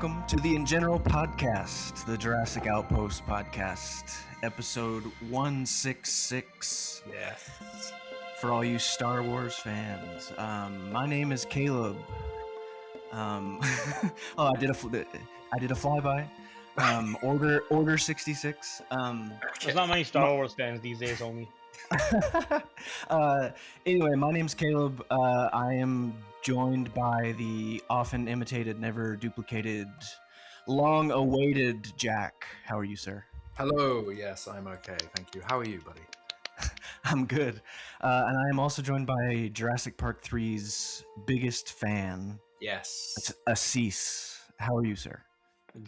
welcome to the InGeneral podcast, the Jurassic Outpost podcast, episode 166. Yes. For all you Star Wars fans, my name is Caleb. I did a flyby. Order 66. There's not many Star Wars fans these days, homie. Anyway, my name's Caleb. I am joined by the often imitated, never duplicated, long-awaited Jack. How are you, sir? Hello. Yes, I'm okay. Thank you. How are you, buddy? I'm good. And I am also joined by Jurassic Park 3's biggest fan. Yes. Assis. How are you, sir?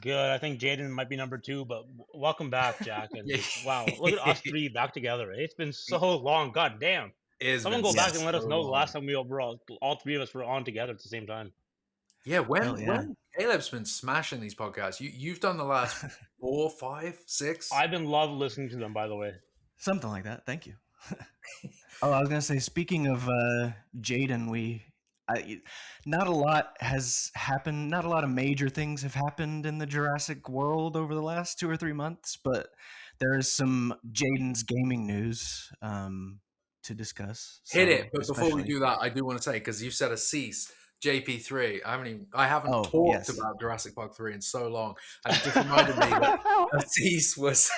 Good. I think Jaden might be number 2, but welcome back, Jack. And wow, look at us three back together. It's been so long. God damn. Someone go back and let us know the last time we were all three of us were on together at the same time. Yeah, when Caleb's been smashing these podcasts. You've done the last 4, 5, 6. I've been love listening to them, by the way. Something like that. Thank you. I was gonna say, speaking of Jaden, not a lot has happened. Not a lot of major things have happened in the Jurassic world over the last 2 or 3 months, but there is some Jaden's gaming news to discuss. Hit it, but before we do that, I do want to say, because you said Assis, JP3. I haven't talked about Jurassic Park 3 in so long, and it just reminded me that Assis was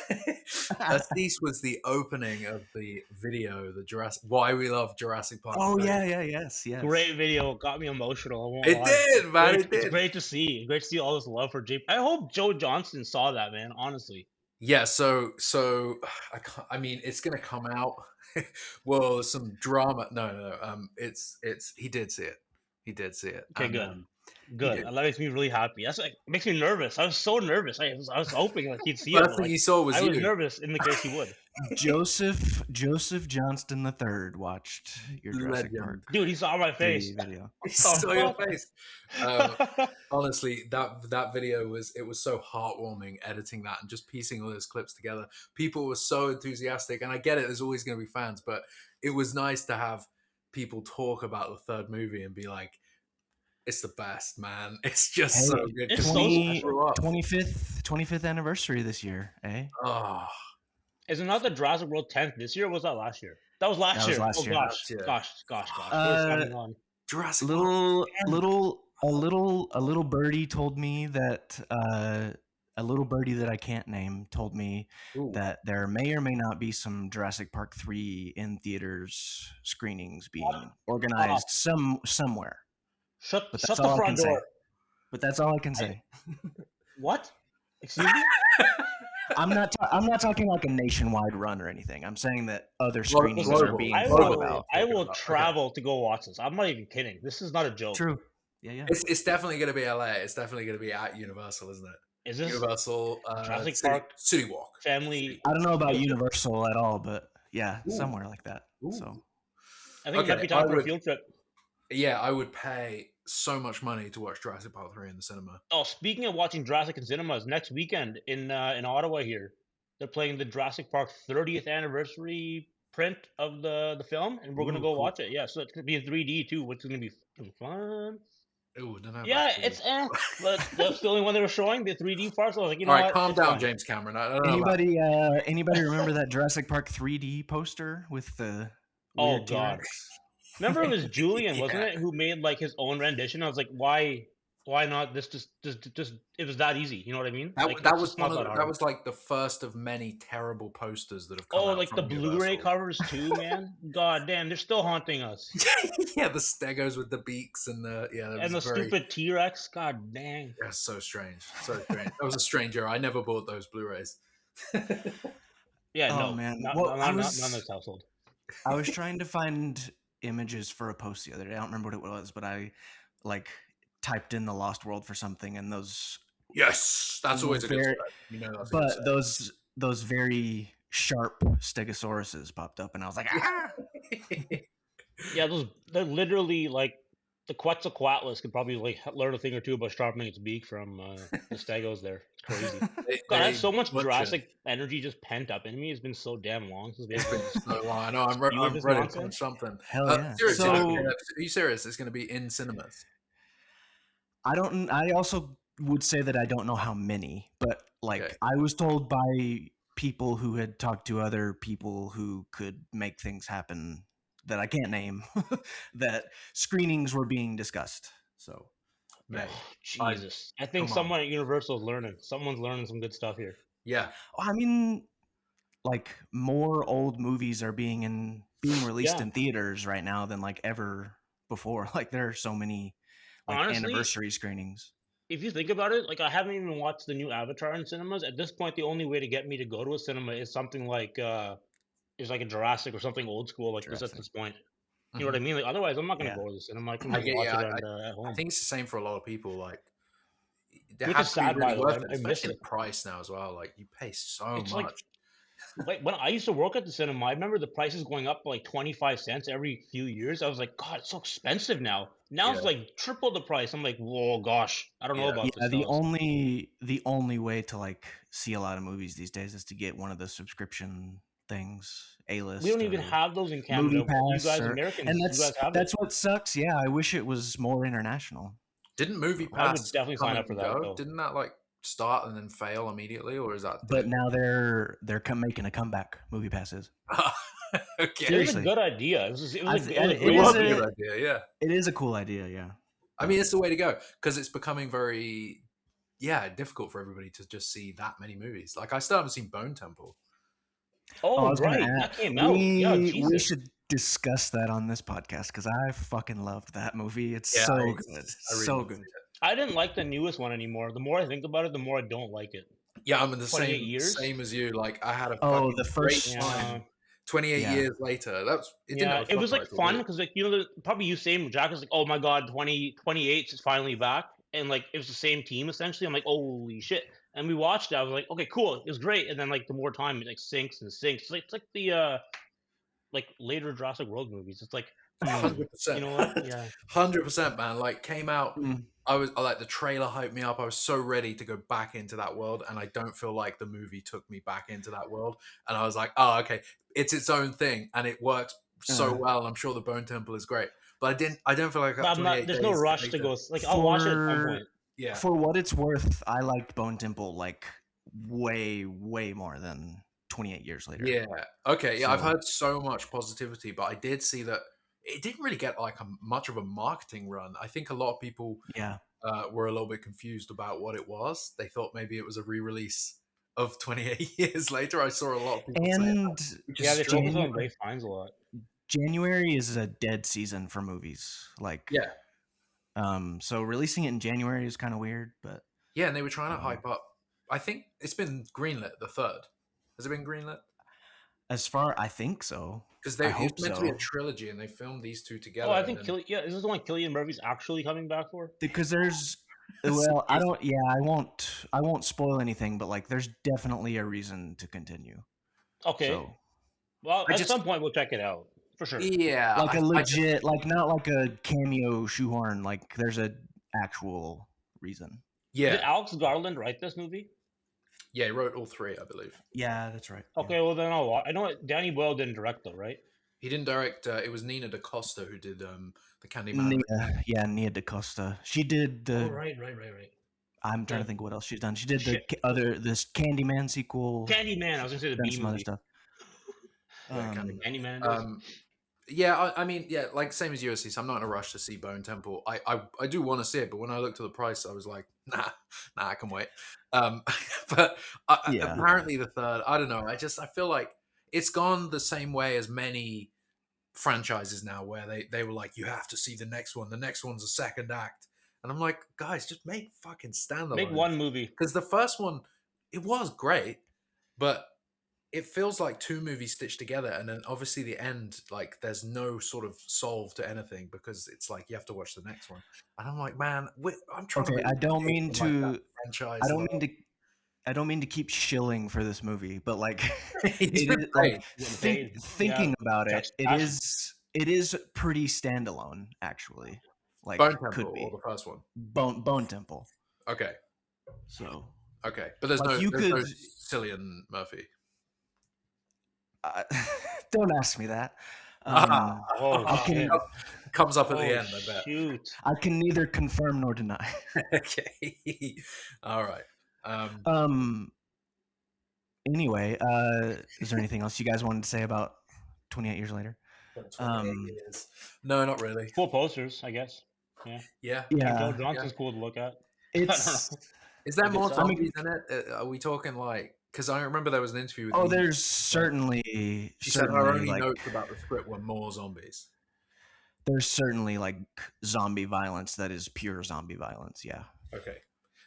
the opening of the video, the Jurassic Why We Love Jurassic Park. Oh 3. Yes. Great video, got me emotional. It did, man. It's great to see all this love for JP. I hope Joe Johnston saw that, man. Honestly. Yeah, so I mean, it's gonna come out. Well, some drama. No. It's he did see it. He did see it. Okay, good. That makes me really happy. That's like makes me nervous. I was so nervous. I was hoping like he'd see it. First thing he saw was I you. was nervous in the case he would. Joseph Johnston III watched your Jurassic Park. Dude, he saw my face. Video. He saw your face. Honestly, that video was so heartwarming. Editing that and just piecing all those clips together. People were so enthusiastic, and I get it. There's always going to be fans, but it was nice to have people talk about the third movie and be like, it's the best, man. It's just so good. It's 25th anniversary this year, eh? Oh. Is it not the Jurassic World 10th this year, or was that last year? That was last year. Gosh. Jurassic a little birdie told me that a little birdie that I can't name told me that there may or may not be some Jurassic Park 3 in theaters screenings being organized somewhere. Shut the front door. But that's all I can say. What? Excuse me? I'm not talking like a nationwide run or anything. I'm saying that other screenings are being thought about. I will travel to go watch this. I'm not even kidding. This is not a joke. True. Yeah. It's definitely going to be LA. It's definitely going to be at Universal, isn't it? Is this Universal Jurassic Park City Walk family? I don't know about Universal at all, but yeah, somewhere like that. So I think it might be time for a field trip. Yeah, I would pay so much money to watch Jurassic Park 3 in the cinema. Oh, speaking of watching Jurassic in cinemas, next weekend in Ottawa here, they're playing the Jurassic Park 30th anniversary print of the film, and we're gonna go watch it. Yeah, so it's gonna be in 3D too, which is gonna be fun. Ooh, no, yeah, it's but that's the only one they were showing, the 3D part. So I was like, you know all right, what? calm down, James Cameron. I don't know anybody remember that Jurassic Park 3D poster with the weird God. Remember it was Julian, wasn't it, who made like his own rendition? I was like, why not? This just it was that easy. You know what I mean? That was like the first of many terrible posters that have come out. Oh, like the Blu-ray covers too, man. God damn, they're still haunting us. Yeah, the Stegos with the beaks and the stupid T-Rex. God dang. That's so strange. So strange. That was a stranger. I never bought those Blu-rays. Yeah, oh, no, man. Not in this household. I was trying to find images for a post the other day. I don't remember what it was, but I typed in the Lost World for something, and those that's always a good start. You know, but those very sharp Stegosauruses popped up, and I was like, ah! Yeah, they're literally like the Quetzalcoatlus could probably like learn a thing or two about sharpening its beak from the Stegos there. It's crazy. God, I have so much Jurassic energy just pent up in me. It's been so damn long since we've been so long. I know. I'm ready for something. Hell yeah. Seriously, are you serious? It's going to be in cinemas. I also would say that I don't know how many, but like Okay. I was told by people who had talked to other people who could make things happen that I can't name that screenings were being discussed. So Mate, Jesus, I think come on. someone at Universal is learning. Someone's learning some good stuff here. Yeah. I mean, like more old movies are being released Yeah. in theaters right now than like ever before. Like there are so many like Honestly, anniversary screenings. if you think about it, like I haven't even watched the new Avatar in cinemas. At this point, the only way to get me to go to a cinema is something like is like a Jurassic or something old school like this at this point. You know what I mean? Like otherwise, I'm not gonna Yeah. go to the cinema. I can I just get watch you. it at I home. think it's the same for a lot of people. Like, it Which has is to be sad, by really the way. worth it, I miss especially it. the price now as well. Like, you pay so It's much. like when I used to work at the cinema, I remember the prices going up like 25 cents every few years. I was like, God, it's so expensive now. Now it's Yeah. like triple the price. I'm like, whoa, gosh, I don't know Yeah. about Yeah, this the stuff. only way to like see a lot of movies these days is to get one of the subscription things, A-list. We don't even or have those in Movie Canada. You Pass, guys, and Americans, you guys have it. that's what sucks. Yeah, I wish it was more international. Didn't Movie I would Pass definitely come sign up and for that, go? though. Didn't that like start and then fail immediately, or is that? But now they're making a comeback. Movie Pass is. Okay. It was a good idea. It was a It great was a idea. good idea. Yeah. It is a cool idea. Yeah. I mean, it's the way to go because it's becoming very, difficult for everybody to just see that many movies. Like, I still haven't seen Bone Temple. I Oh, was gonna right. add, That came out. Yeah, we Jesus. should discuss that on this podcast because I fucking loved that movie. It's Yeah, so I good. really So want to good. see it. I didn't like the newest one anymore. The more I think about it, the more I don't like it. Yeah, I'm in the 28 same years? as you. Like, I had a Oh, fucking the first great time. Yeah. 28 Yeah. years later, it didn't Yeah, have it was like subtitles, fun did it? because, like, you know, probably you same Jack was like, oh my god, 28 is finally back, and like it was the same team essentially. I'm like, holy shit! And we watched it. I was like, okay, cool, it was great. And then like the more time it like sinks and sinks. It's like the like later Jurassic World movies. It's like 100%. you know what? Yeah. 100%, man. Like, came out. Mm. I like, the trailer hyped me up. I was so ready to go back into that world, and I don't feel like the movie took me back into that world. And I was like, oh, okay, it's its own thing, and it works so well. And I'm sure the Bone Temple is great, but I don't feel like But I'm not. There's no rush to go. Like I'll watch it at some point. Yeah. For what it's worth, I liked Bone Temple like way more than 28 years later. Yeah. Okay. Yeah, I've So- heard so much positivity, but I did see that it didn't really get like much of a marketing run. I think a lot of people Yeah. were a little bit confused about what it was. They thought maybe it was a re-release of 28 years later. I saw a lot of people say And that, which Yeah, is they strange. focus on Ray Fiennes a lot. January is a dead season for movies. Like Yeah. So releasing it in January is kind of weird, but Yeah, and they were trying to hype up. I think it's been greenlit, the third. Has it been greenlit? I think so. Because I it's hope meant to be a so. trilogy, and they filmed these two together. Oh, I think and then- is this the one Cillian Murphy's actually coming back for? Because there's well, I won't spoil anything, but like there's definitely a reason to continue. Okay. So Well, at just- some point we'll check it out for sure. Yeah, like a I legit, like not like a cameo shoehorn, like there's a actual reason. yeah, Did Alex Garland write this movie? yeah. He wrote all three, I believe. Yeah, that's right. Okay, well then I'll watch. I know Danny Boyle didn't direct though, right? He didn't direct. It was Nina DaCosta who did the Candyman. Nia DaCosta. She did the. Oh, right. I'm trying Yeah. to think what else she's done. She did Shit. this Candyman sequel. Candyman. I was gonna say the done B some other movie. stuff. Yeah, Candyman. Candyman. Yeah, I mean, yeah, like same as USC. So I'm not in a rush to see Bone Temple. I do want to see it, but when I looked at the price, I was like, nah, I can wait. But Yeah. apparently the third, I don't know. I feel like it's gone the same way as many franchises now, where they were like, you have to see the next one. The next one's a second act, and I'm like, guys, just make fucking standalone. Make one movie. Because the first one, it was great, but it feels like two movies stitched together, and then obviously the end, like there's no sort of solve to anything because it's like you have to watch the next one. And I'm like, man, I'm trying to. Okay, I don't mean to. Franchise. I don't mean to keep shilling for this movie, but like, He's it been is, great. like thinking about it, it is pretty standalone actually. Like Bone Temple could be or the first one. Bone Temple. Okay, So but there's Like, no Cillian Murphy. don't ask me that. Oh, I can shit. comes up at the end, I bet. Shoot. I can neither confirm nor deny. Okay. All right. Anyway, is there anything else you guys wanted to say about 28 years later? 28 years. No, not really. Cool posters, I guess. Yeah. Joe Johnson's cool to look at. It's. Is there more zombies in it? Are we talking like? Because I remember there was an interview with. Oh, there's certainly. She said her only notes about the script were more zombies. There's certainly like zombie violence that is pure zombie violence. Yeah. Okay.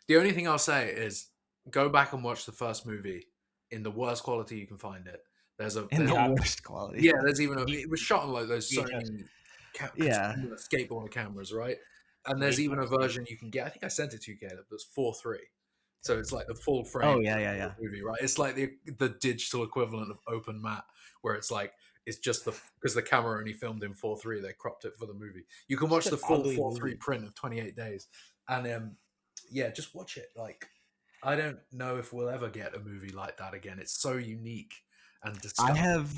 The only thing I'll say is go back and watch the first movie in the worst quality you can find it. There's the worst quality. Yeah, there's even it was shot on like those Sony skateboard cameras, right? And there's even a version you can get. I think I sent it to you, Caleb. That's 4:3, so it's like the full frame. Oh yeah. Movie, right? It's like the digital equivalent of Open Matte, where it's like it's just because the camera only filmed in 4:3, they cropped it for the movie. You can watch the full 4:3 print of 28 Days, and just watch it. Like, I don't know if we'll ever get a movie like that again. It's so unique and I have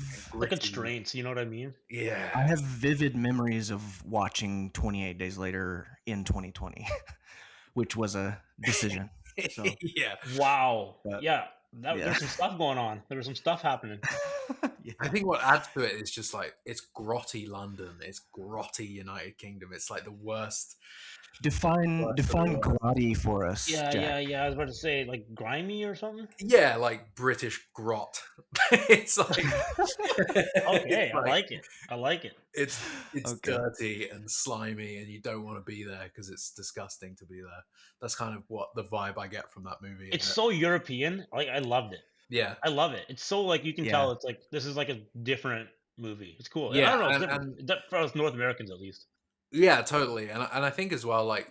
constraints. You know what I mean? Yeah, I have vivid memories of watching 28 Days Later in 2020, which was a decision. So. Yeah. Wow. There's some stuff going on. There was some stuff happening. I think what adds to it is just like it's grotty London, it's grotty United Kingdom. It's like the worst. Define grotty for us. Yeah. I was about to say like grimy or something. Yeah, like British grot. It's like okay, I like it. It's dirty and slimy, and you don't want to be there because it's disgusting to be there. That's kind of what the vibe I get from that movie. It's so European. Like I loved it. Yeah, I love it. It's so like you can tell it's like this is like a different movie. It's cool. Yeah, I don't know, and for us North Americans at least. Yeah, totally. And I think as well, like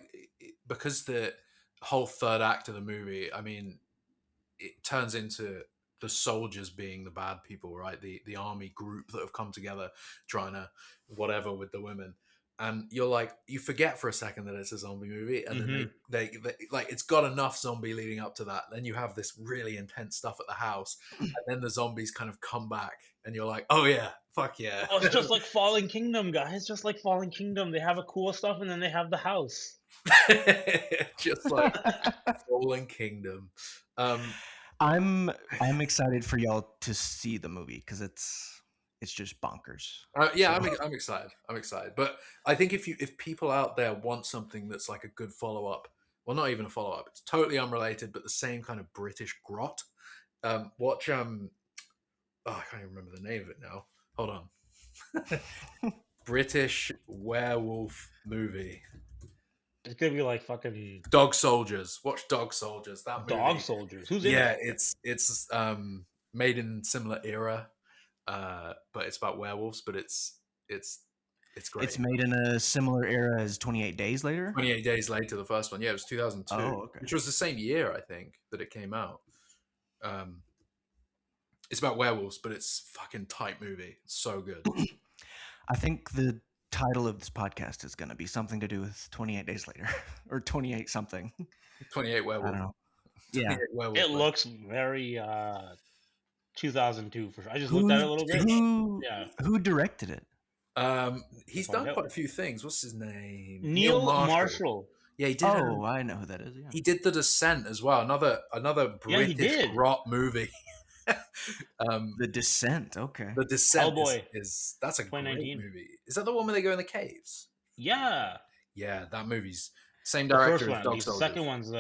because the whole third act of the movie, I mean, it turns into the soldiers being the bad people, right? The army group that have come together trying to whatever with the women. And you're like, you forget for a second that it's a zombie movie, and then they like it's got enough zombie leading up to that. Then you have this really intense stuff at the house, and then the zombies kind of come back, and you're like, oh yeah, fuck yeah. Oh, it's just like Fallen Kingdom, guys. Just like Fallen Kingdom, they have a cool stuff, and then they have the house. Just like Fallen Kingdom. I'm excited for y'all to see the movie because it's just bonkers. I'm excited. I'm excited. But I think if people out there want something that's like a good follow-up, well, not even a follow-up, it's totally unrelated, but the same kind of British grot, watch, I can't even remember the name of it now. Hold on. British werewolf movie. It's gonna be like fucking Dog Soldiers. Watch Dog Soldiers. That movie. Dog Soldiers. Who's in it? It's made in similar era. But it's about werewolves, but it's great. It's made in a similar era as 28 Days Later? 28 Days Later, the first one. Yeah, it was 2002, which was the same year, I think, that it came out. It's about werewolves, but it's fucking tight movie. It's so good. I think the title of this podcast is going to be something to do with 28 Days Later or 28 something. 28 werewolves. I don't know. Yeah. It looks very 2002 for sure. I just looked at it a little bit. Who directed it? He's done quite a few things. What's his name? Neil Marshall. Yeah, he did. Oh, I know who that is. Yeah. He did The Descent as well. Another British rot movie. The Descent. Okay. The Descent Hellboy. That's a great movie. Is that the one where they go in the caves? Yeah. Yeah, that movie's same director as Dog The Soldiers. second one's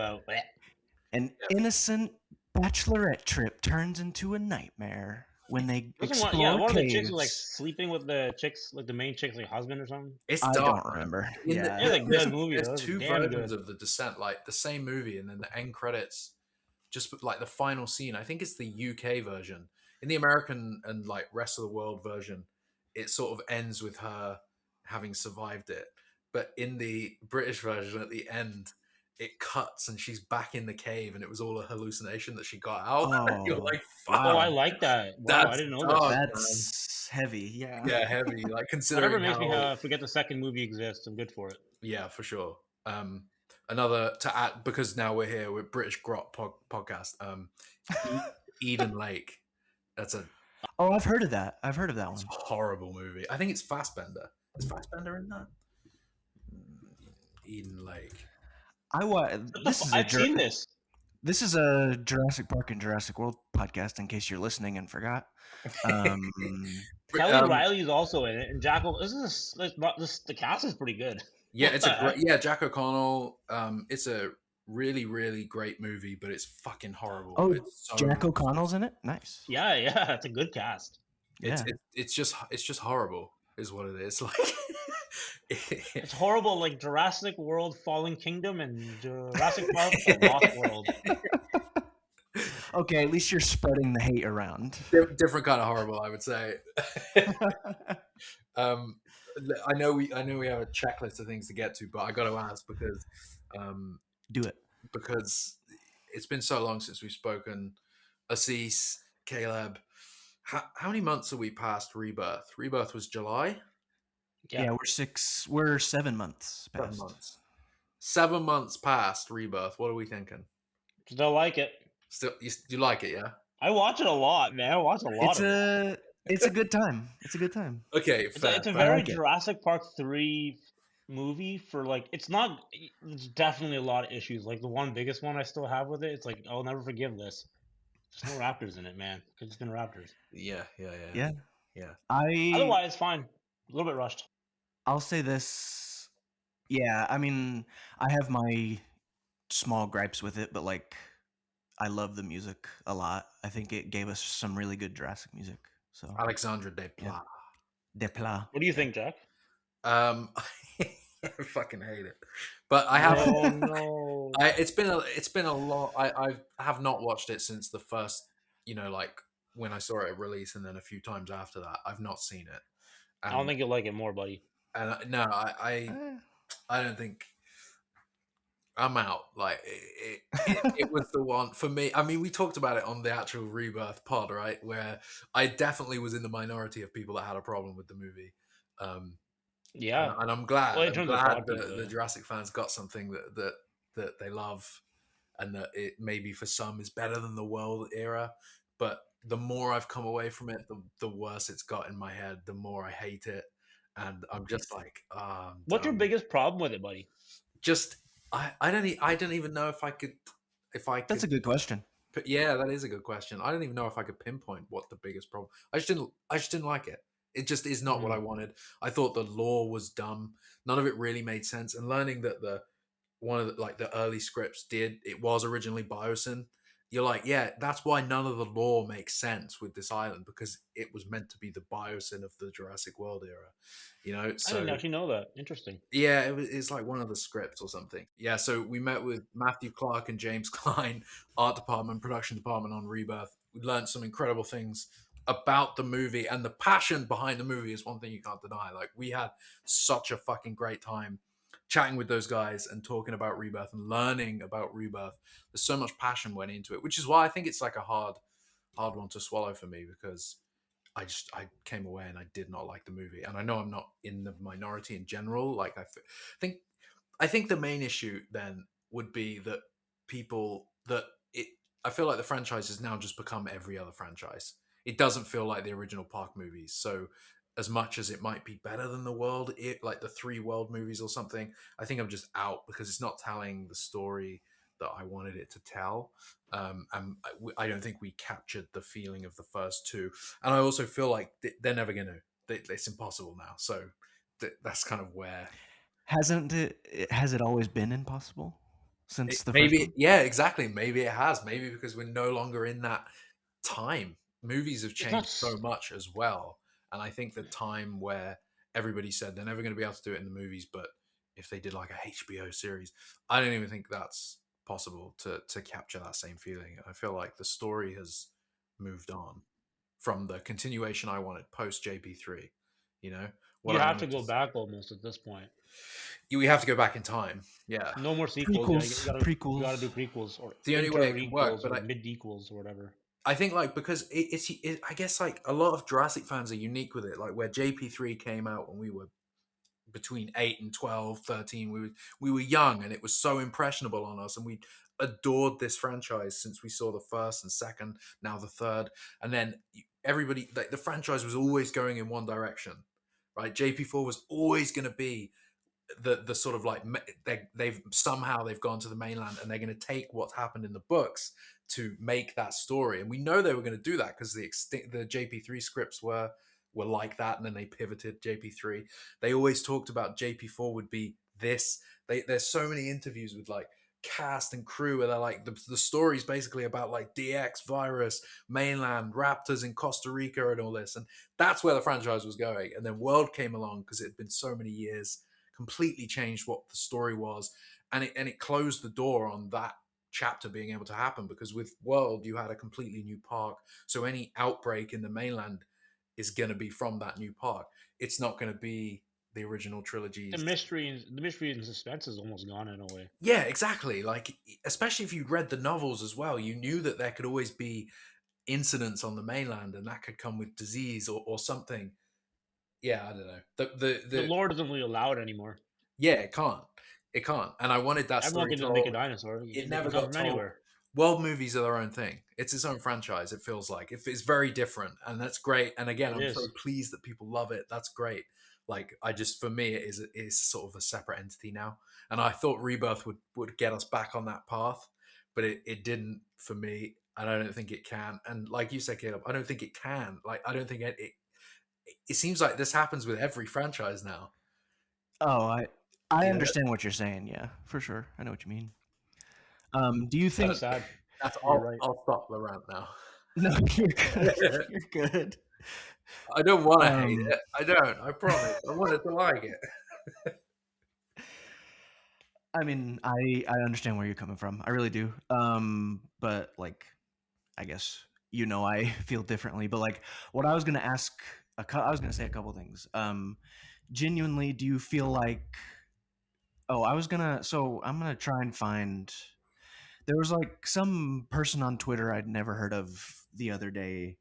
An innocent bachelorette trip turns into a nightmare when they explore one caves. of the chicks was like sleeping with the chicks, like the main chick's like husband or something. It's I dark. don't remember. It's like good movie. There's two versions of The Descent, like the same movie, and then the end credits, just like the final scene. I think it's the UK version. In the American and like rest of the world version, it sort of ends with her having survived it. But in the British version, at the end, it cuts and she's back in the cave, and it was all a hallucination that she got out. Oh, you're like, fuck. Oh, I like that. Wow, I didn't know that. That's heavy. Yeah. Yeah, heavy. Like considering whatever makes me forget the second movie exists. I'm good for it. Yeah, for sure. Another to add, because now we're here with British Grot podcast. Eden Lake. That's a. Oh, I've heard of that. I've heard of that one. It's a horrible movie. I think it's Fassbender. Is Fassbender in that? Eden Lake. I've seen this. This is a Jurassic Park and Jurassic World podcast. In case you're listening and forgot, Kelly Riley is also in it, and Jack. The cast is pretty good. Yeah, it's Jack O'Connell. It's a really, really great movie, but it's fucking horrible. Oh, Jack O'Connell's in it. Nice. Yeah, it's a good cast. It's just horrible, is what it is. Like it's horrible, like Jurassic World: Fallen Kingdom and Jurassic Park: The Lost World. Okay, at least you're spreading the hate around. Different kind of horrible, I would say. I know we have a checklist of things to get to, but I got to ask because do it, because it's been so long since we've spoken. Assis, Caleb, how many months have we past Rebirth? Rebirth was July. Yeah, we're 7 months past. 7 months. 7 months past Rebirth. What are we thinking? Still like it. You like it, yeah? I watch it a lot, man. I watch a lot. It's a good time. It's a good time. Okay, it's a very Jurassic Park 3 movie for like. It's not. There's definitely a lot of issues. Like the one biggest one I still have with it. It's like I'll never forgive this. There's no raptors in it, man. It's been raptors. Yeah. Otherwise, it's fine. A little bit rushed. I'll say this. Yeah, I mean, I have my small gripes with it, but like, I love the music a lot. I think it gave us some really good Jurassic music. So Alexandre Desplat. Desplat. What do you think, Jack? I fucking hate it, but I have. Oh no! It's been a lot. I have not watched it since the first. Like when I saw it release, and then a few times after that, I've not seen it. I don't think you'll like it more, buddy. And no, I don't think. I'm out. Like it was the one for me. I mean, we talked about it on the actual Rebirth pod, right? Where I definitely was in the minority of people that had a problem with the movie. Yeah, and I'm glad. I'm glad that the Jurassic fans got something that they love, and that it maybe for some is better than the World era. But the more I've come away from it, the worse it's got in my head. The more I hate it, and I'm just like, what's your biggest problem with it, buddy? Just. I don't even know if I could. That's a good question. But yeah, that is a good question. I don't even know if I could pinpoint what the biggest problem. I just didn't like it. It just is not what I wanted. I thought the lore was dumb. None of it really made sense. And learning that one of the early scripts it was originally Biosyn. You're like, yeah, that's why none of the lore makes sense with this island, because it was meant to be the Biosyn of the Jurassic World era. So, I didn't actually know that. Interesting. Yeah, it's like one of the scripts or something. Yeah, so we met with Matthew Clark and James Klein, art department, production department on Rebirth. We learned some incredible things about the movie, and the passion behind the movie is one thing you can't deny. Like, we had such a fucking great time chatting with those guys and talking about Rebirth and learning about Rebirth. There's so much passion went into it, which is why I think it's like a hard one to swallow for me, because I came away and I did not like the movie. And I know I'm not in the minority in general. Like, I think the main issue then would be that I feel like the franchise has now just become every other franchise. It doesn't feel like the original Park movies. So as much as it might be better than the World, like the 3 World movies or something, I think I'm just out, because it's not telling the story that I wanted it to tell. And I don't think we captured the feeling of the first 2. And I also feel like they're never going to. It's impossible now. So that's kind of where. Has it always been impossible since the maybe first one? Yeah, exactly. Maybe it has. Maybe because we're no longer in that time. Movies have changed so much as well. And I think the time where everybody said they're never going to be able to do it in the movies, but if they did like a HBO series, I don't even think that's possible to capture that same feeling. I feel like the story has moved on from the continuation I wanted post JP3. You have to go back almost at this point. We have to go back in time. Yeah. No more sequels. Prequels. You gotta do prequels, or the only way it can work, but mid-equals or whatever. I think because I guess like a lot of Jurassic fans are unique with it. Like where JP3 came out when we were between 8 and 12, 13, we were young, and it was so impressionable on us, and we adored this franchise since we saw the first and second, now the third, and then everybody, like, the franchise was always going in one direction, right? JP4 was always going to be the sort of like they've gone to the mainland and they're going to take what's happened in the books to make that story. And we know they were going to do that because the JP3 scripts were like that, and then they pivoted JP3. They always talked about JP4 would be this. There's so many interviews with like cast and crew where they're like the story's basically about like DX, virus, mainland, raptors in Costa Rica and all this. And that's where the franchise was going. And then World came along because it had been so many years, completely changed what the story was, and it closed the door on that chapter being able to happen, because with World you had a completely new park, so any outbreak in the mainland is going to be from that new park. It's not going to be the original trilogies. The mystery and suspense is almost gone in a way. Yeah, exactly. Like, especially if you'd read the novels as well, you knew that there could always be incidents on the mainland, and that could come with disease or something. Yeah, I don't know. The lore doesn't really allow it anymore. Yeah, it can't. And I wanted that Everyone story can just make a dinosaur. It never got told. Anywhere. World movies are their own thing. It's its own franchise. It feels like it's very different, and that's great. And again, I'm so pleased that people love it. That's great. Like, for me, it is sort of a separate entity now. And I thought Rebirth would get us back on that path, but it didn't for me. And I don't think it can. And like you said, Caleb, I don't think it can. Like, I don't think it seems like this happens with every franchise now. Oh, I understand what you're saying. Yeah, for sure. I know what you mean. Do you think... That's all right. I'll stop the rant now. No, you're good. You're good. I don't want to hate it. I don't. I promise. I wanted to like it. I mean, I understand where you're coming from. I really do. But like, I guess I feel differently. But like, what I was gonna ask, I was gonna say a couple things. Genuinely, do you feel like? Oh, I'm gonna try and find. There was like some person on Twitter I'd never heard of the other day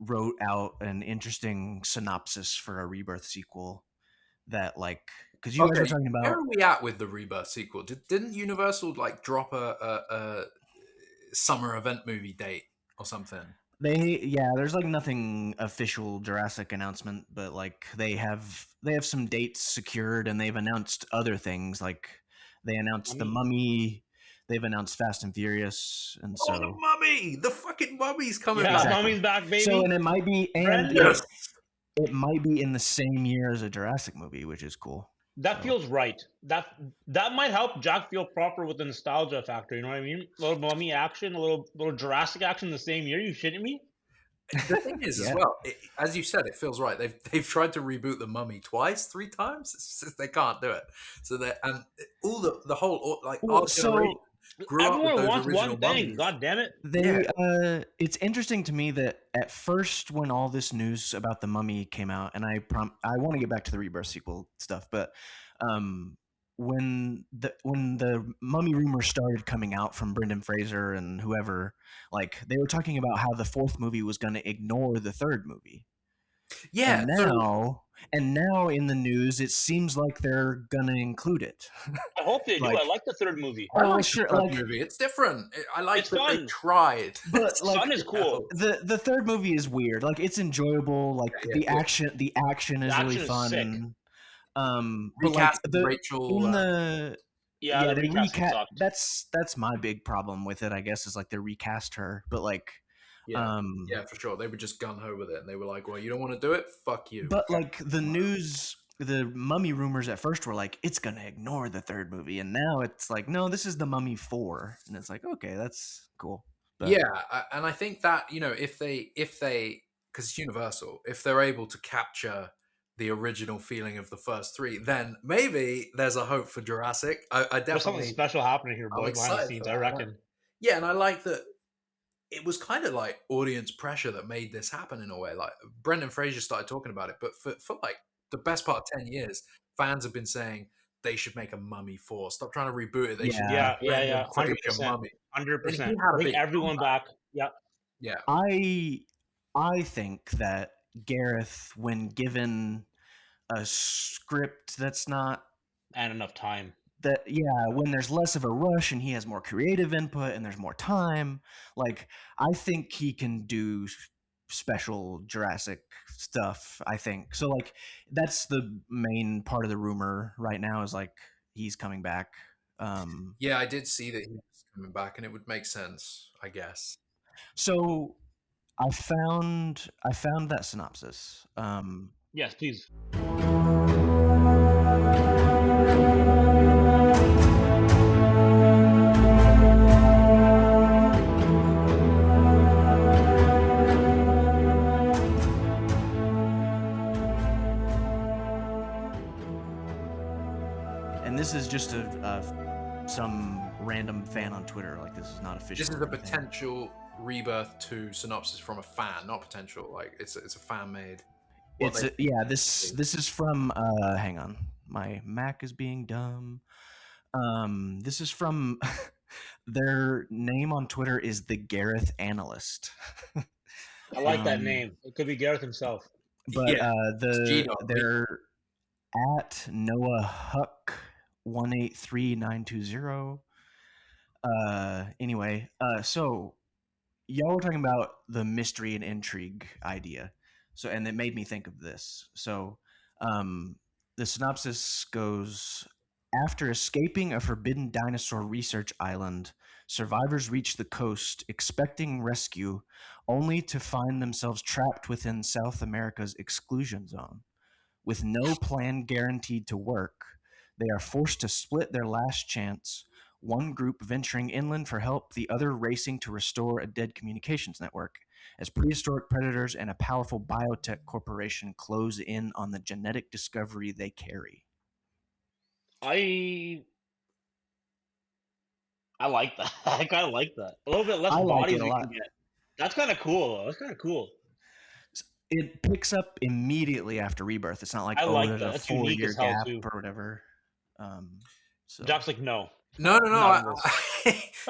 wrote out an interesting synopsis for a Rebirth sequel that, like, because you guys were talking about... Where are we at with the Rebirth sequel? Didn't Universal like drop a summer event movie date or something? There's like nothing official Jurassic announcement, but like they have some dates secured, and they've announced other things. Like they announced the Mummy. They've announced Fast and Furious, and so the Mummy, the fucking Mummy's coming back. Exactly. Mummy's back, baby. So, and it might be, it might be in the same year as a Jurassic movie, which is cool. That feels right. That might help Jack feel proper with the nostalgia factor. You know what I mean? A little Mummy action, a little Jurassic action the same year. You shitting me? The thing is, as well, as you said, it feels right. They've tried to reboot the Mummy twice, 3 times. It's just, they can't do it. So and all the whole like our generation. Everyone wants one thing. God damn it! It's interesting to me that at first, when all this news about the Mummy came out, and I want to get back to the Rebirth sequel stuff, but when the Mummy rumors started coming out from Brendan Fraser and whoever, like they were talking about how the 4th movie was going to ignore the 3rd movie. Yeah. And now in the news, it seems like they're gonna include it. I hope they do. I like the 3rd movie. I like the 3rd movie. It's different. I like that they tried. But like, fun is cool. The 3rd movie is weird. Like it's enjoyable. Like the action is really fun. Sick. But like Rachel in the the recast. That's my big problem with it. I guess is like they recast her, but like. Yeah, for sure. They were just gung-ho with it, and they were like, well, you don't want to do it? Fuck you. But, like, the Mummy rumors at first were like, it's going to ignore the 3rd movie, and now it's like, no, this is the Mummy 4, and it's like, okay, that's cool. But... Yeah, and I think that, if they, because it's Universal, if they're able to capture the original feeling of the first 3, then maybe there's a hope for Jurassic. I definitely... There's something special happening here, boys, behind the scenes, I reckon. Yeah, and I like that. It was kind of like audience pressure that made this happen in a way. Like Brendan Fraser started talking about it, but for like the best part of 10 years, fans have been saying they should make a Mummy 4. Stop trying to reboot it. They should 100%. 100%. Bring everyone back. Yeah. Yeah. I think that Gareth, when given a script that's not and enough time. When there's less of a rush and he has more creative input and there's more time, like I think he can do special Jurassic stuff, I think. So like that's the main part of the rumor right now is like he's coming back. Yeah, I did see that he was coming back, and it would make sense, I guess. So I found that synopsis. Yes, please. And this is just some random fan on Twitter. Like this is not official. This is a potential Rebirth 2 synopsis from a fan, not potential. Like it's a fan made. This is from hang on, my Mac is being dumb. This is from their name on Twitter is the Gareth Analyst. I like that name. It could be Gareth himself. But they're at Noah Huck 183920. Anyway, so y'all were talking about the mystery and intrigue idea. So, and it made me think of this. So, the synopsis goes: after escaping a forbidden dinosaur research island, survivors reach the coast expecting rescue, only to find themselves trapped within South America's exclusion zone. With no plan guaranteed to work, they are forced to split their last chance, one group venturing inland for help, the other racing to restore a dead communications network, as prehistoric predators and a powerful biotech corporation close in on the genetic discovery they carry. I like that. I kind of like that. A little bit less bodies we can get. That's kind of cool. That's kind of cool. It picks up immediately after Rebirth. It's not like there's a 4-year gap or whatever. So Jock's like, no. No.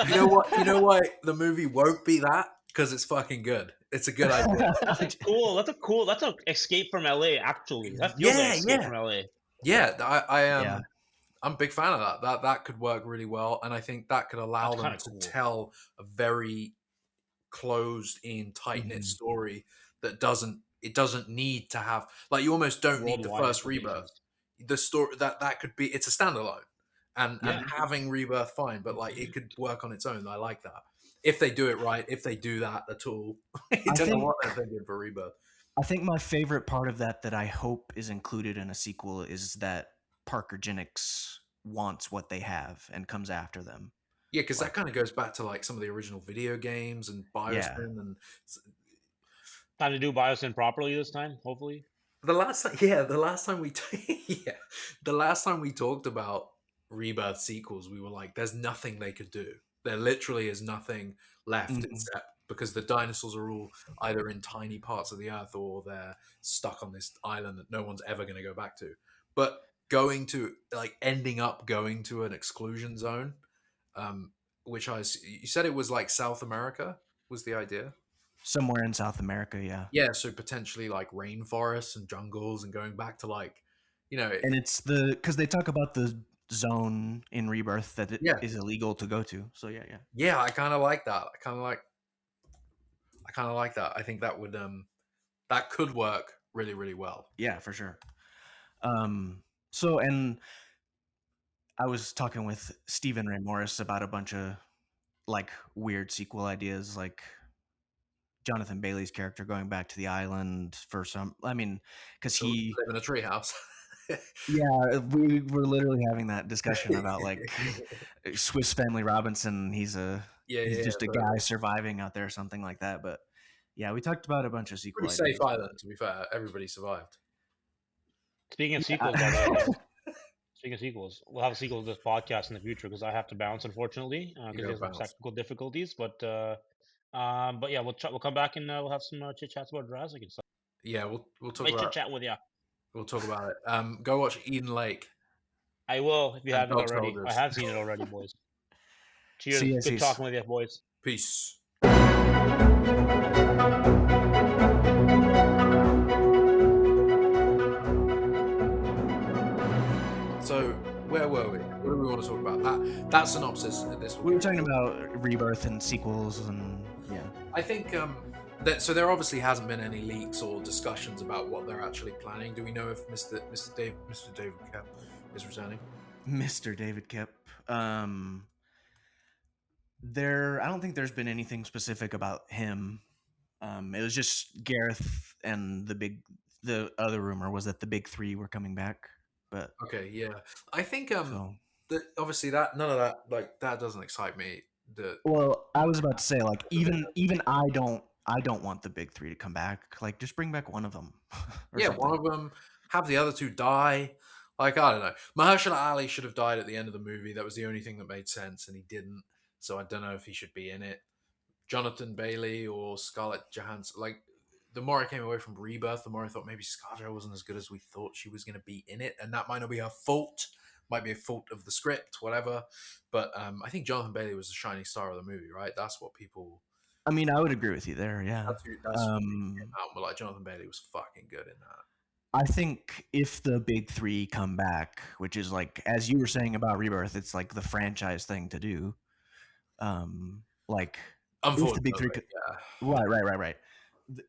You know what? The movie won't be that because it's fucking good. It's a good idea. That's cool. That's an escape from LA. Actually, that feels like escape from LA. Yeah, I am. Yeah. I'm a big fan of that. That could work really well, and I think that could allow them to tell a very closed-in, tight-knit story that doesn't need to have, like, you almost don't need the first Rebirth. The story that could be, it's a standalone, and having Rebirth fine, but like it could work on its own. I like that if they do it right. If they do that at all, I don't know what they're thinking for Rebirth. I think my favorite part of that I hope is included in a sequel is that Parkergenics wants what they have and comes after them. Yeah, because that kind of goes back to like some of the original video games and Biosyn and time to do Biosyn properly this time, hopefully. The last time we talked about Rebirth sequels, we were like, there's nothing they could do. There literally is nothing left except because the dinosaurs are all either in tiny parts of the earth or they're stuck on this island that no one's ever going to go back to. But ending up going to an exclusion zone, which you said it was like South America was the idea? Somewhere in South America, yeah. Yeah, so potentially like rainforests and jungles and going back to like, And it's because they talk about the zone in Rebirth that it is illegal to go to. So yeah. Yeah, I kind of like that. I kind of like that. I think that would that could work really, really well. Yeah, for sure. So, and I was talking with Stephen Ray Morris about a bunch of like weird sequel ideas, like Jonathan Bailey's character going back to the island for because he live in a treehouse. Yeah, we were literally having that discussion about like Swiss Family Robinson. He's just a guy surviving out there or something like that. But yeah, we talked about a bunch of sequel ideas. Pretty safe island, to be fair. Everybody survived. Speaking of sequels, we'll have a sequel to this podcast in the future because I have to bounce, unfortunately, because there's some technical difficulties. But yeah, we'll come back and we'll have some chit chats about Jurassic and stuff. Yeah, we'll talk about chit chat with you. We'll talk about it. Go watch Eden Lake. I will if you haven't already. I have seen it already, boys. Cheers. Good talking with you, boys. Peace. So, where were we? What do we want to talk about? That synopsis. We were talking about Rebirth and sequels, and yeah. I think So there obviously hasn't been any leaks or discussions about what they're actually planning. Do we know if Mr. David Kep is returning? Mr. David Kep. I don't think there's been anything specific about him. It was just Gareth and the other rumor was that the big three were coming back. But okay, yeah, I think so obviously that none of that like that doesn't excite me. Well, I was about to say, like, even I don't want the big three to come back. Like, just bring back one of them, or Yeah, something. one of them, have the other two die. Like, I don't know. Mahershala Ali should have died at the end of the movie. That was the only thing that made sense, and he didn't. So I don't know if he should be in it. Jonathan Bailey or Scarlett Johansson. Like, the more I came away from Rebirth, the more I thought maybe Scarlett wasn't as good as we thought she was going to be in it, and that might not be her fault. Might be a fault of the script, whatever. But I think Jonathan Bailey was the shining star of the movie, right? That's what people. I mean, I would agree with you there. Yeah. That's out. But like Jonathan Bailey was fucking good in that. I think if the big three come back, which is like, as you were saying about Rebirth, it's like the franchise thing to do. Like, if the big three, yeah. right.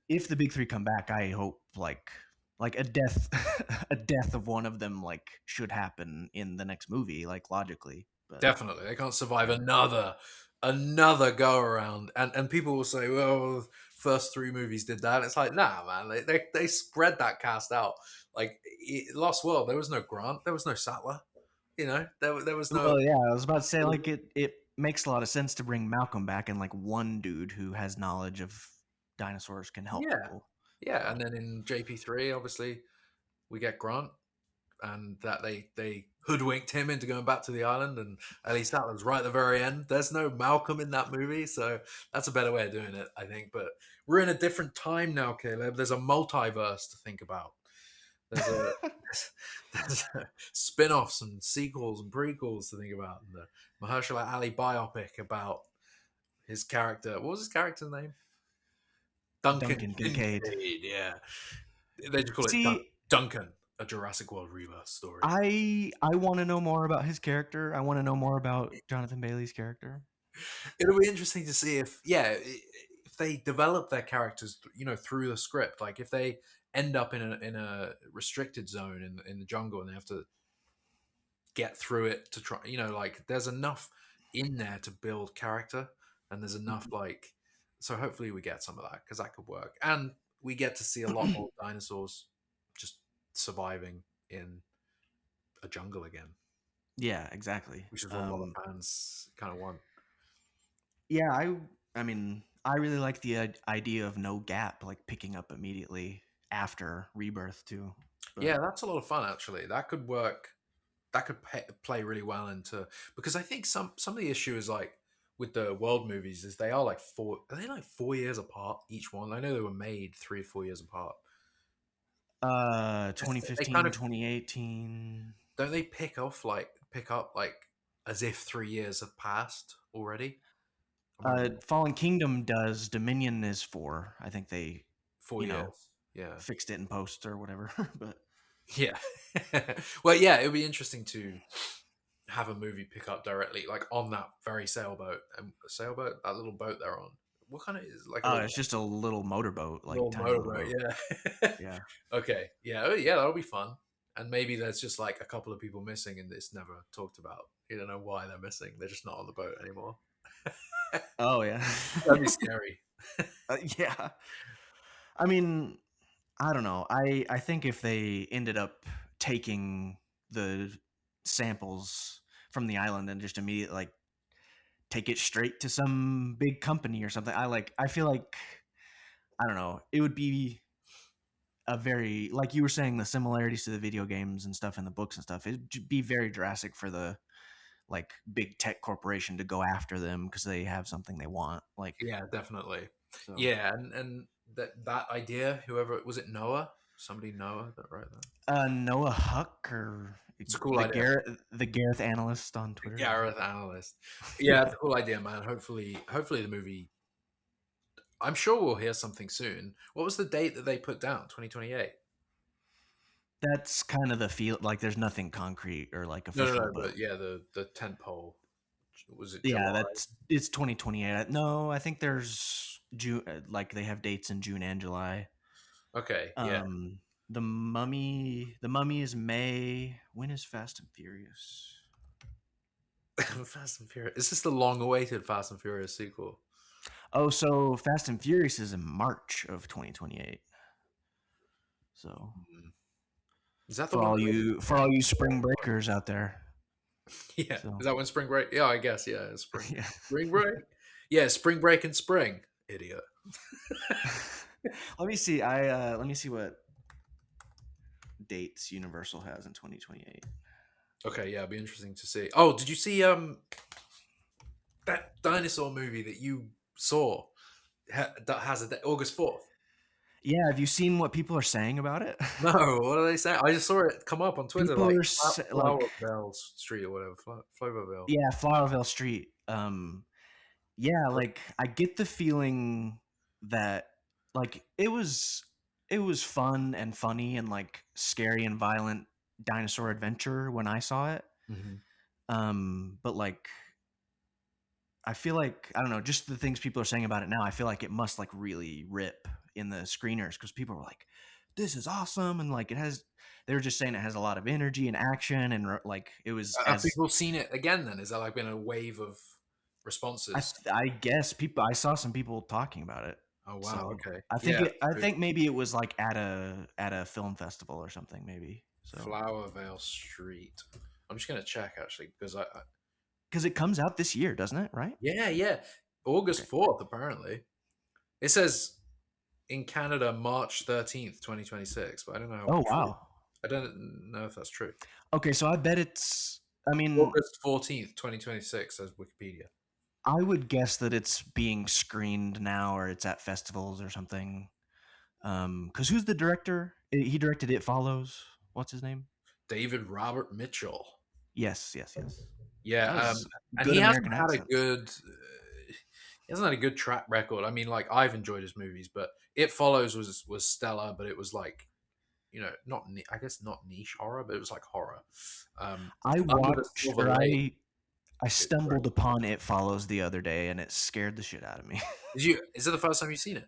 If the big three come back, I hope like a death, a death of one of them like should happen in the next movie, like logically. But definitely, they can't survive another go around. And people will say, "Well, first three movies did that." It's like, nah, man. They spread that cast out. Like Lost World, there was no Grant, there was no Sattler. You know, there was no. Well, yeah, I was about to say like it makes a lot of sense to bring Malcolm back and like one dude who has knowledge of dinosaurs can help people. Yeah, so. And then in JP3, obviously, we get Grant, and that they hoodwinked him into going back to the island, and Ellie Sattler's right at the very end. There's no Malcolm in that movie, so that's a better way of doing it, I think. But we're in a different time now, Caleb. There's a multiverse to think about. There's spin-offs and sequels and prequels to think about. And the Mahershala Ali biopic about his character. What was his character's name? Duncan Kincaid. Yeah. They just call it Duncan, a Jurassic World Rebirth story. I want to know more about his character. I want to know more about Jonathan Bailey's character. It'll be interesting to see if they develop their characters, through the script. Like if they end up in a restricted zone in the jungle and they have to get through it to try, like there's enough in there to build character, and there's enough so hopefully we get some of that, because that could work, and we get to see a lot more dinosaurs just surviving in a jungle again. Yeah, exactly. Which is what a lot of fans kind of want. Yeah, I mean, I really like the idea of no gap, like picking up immediately after Rebirth too. But yeah, that's a lot of fun actually. That could work. That could play really well into, because I think some of the issue is like with the world movies is they are like 4 years apart each one. I know they were made 3 or 4 years apart. 2015, 2018. Don't they pick up as if 3 years have passed already? Fallen Kingdom does. Dominion is 4. I think they 4 years. Yeah, fixed it in post or whatever. But yeah, well, yeah, it would be interesting to have a movie pick up directly, like on that very sailboat, that little boat they're on. What kind of is like? It's just a little motorboat, like little motorboat. Yeah. Yeah. Okay. Yeah. Oh, yeah. That'll be fun. And maybe there's just like a couple of people missing, and it's never talked about. You don't know why they're missing. They're just not on the boat anymore. Oh yeah, that'd be scary. Yeah. I mean, I don't know. I think if they ended up taking the samples from the island and just immediately like take it straight to some big company or something, I feel like, I don't know, it would be a very, like you were saying, the similarities to the video games and stuff in the books and stuff, it'd be very Jurassic for the like big tech corporation to go after them because they have something they want. Like, yeah, definitely. So. Yeah, and that idea, whoever was it, Noah? Somebody Noah that wrote that? Noah Huck, or it's a cool idea. The Gareth analyst on Twitter. Gareth analyst. Yeah, it's a cool idea, man. Hopefully the movie. I'm sure we'll hear something soon. What was the date that they put down? 2028. That's kind of the feel. Like, there's nothing concrete or like official. No, but yeah, the tentpole Was it Yeah, July? it's 2028. No, I think there's June. Like they have dates in June and July. Okay, yeah. The Mummy is May. When is Fast and Furious? Fast and Furious. Is this the long-awaited Fast and Furious sequel? Oh, so Fast and Furious is in March of 2028. So Is that the for one? all you spring breakers out there. Yeah. So. Is that when spring break? Yeah, I guess. Yeah, spring. Yeah. Spring break. Yeah, spring break and spring. Idiot. Let me see. Let me see what dates Universal has in 2028. Okay, yeah, it'd be interesting to see. Oh, did you see that dinosaur movie that you saw that has a August 4th? Yeah, have you seen what people are saying about it? No, what are they saying? I just saw it come up on Twitter, People like are like, Flowervale Street or whatever, Flowerville. yeah, Flowerville Street. Yeah, like I get the feeling that like it was fun and funny and like scary and violent dinosaur adventure when I saw it. But like I feel like I don't know, just the things people are saying about it now. I feel like it must like really rip in the screeners because people were like, "This is awesome," and like it has. They were just saying it has a lot of energy and action, and like it was Have as people seen it again? Then is there like been a wave of responses? I guess people. I saw some people talking about it. Oh wow, So okay, I think yeah. I think maybe it was like at a film festival or something. Maybe so Flowervale Street. I'm just gonna check actually because because it comes out this year, doesn't it? Right? yeah, August 4th apparently. It says in Canada March 13th, 2026, but I don't know how Oh true. wow. I don't know if that's true. Okay, so I bet it's. I mean, August 14th, 2026 says Wikipedia. I would guess that it's being screened now, or it's at festivals or something. Because who's the director? He directed It Follows. What's his name? David Robert Mitchell. Yes. Yeah, That was and good he hasn't American had a accent. good. He hasn't had a good track record. I mean, like I've enjoyed his movies, but It Follows was stellar. But it was like, not I guess not niche horror, but it was like horror. I Under the watched, Silver or Lake. I It's great. stumbled upon It Follows the other day, and it scared the shit out of me. Is it the first time you've seen it?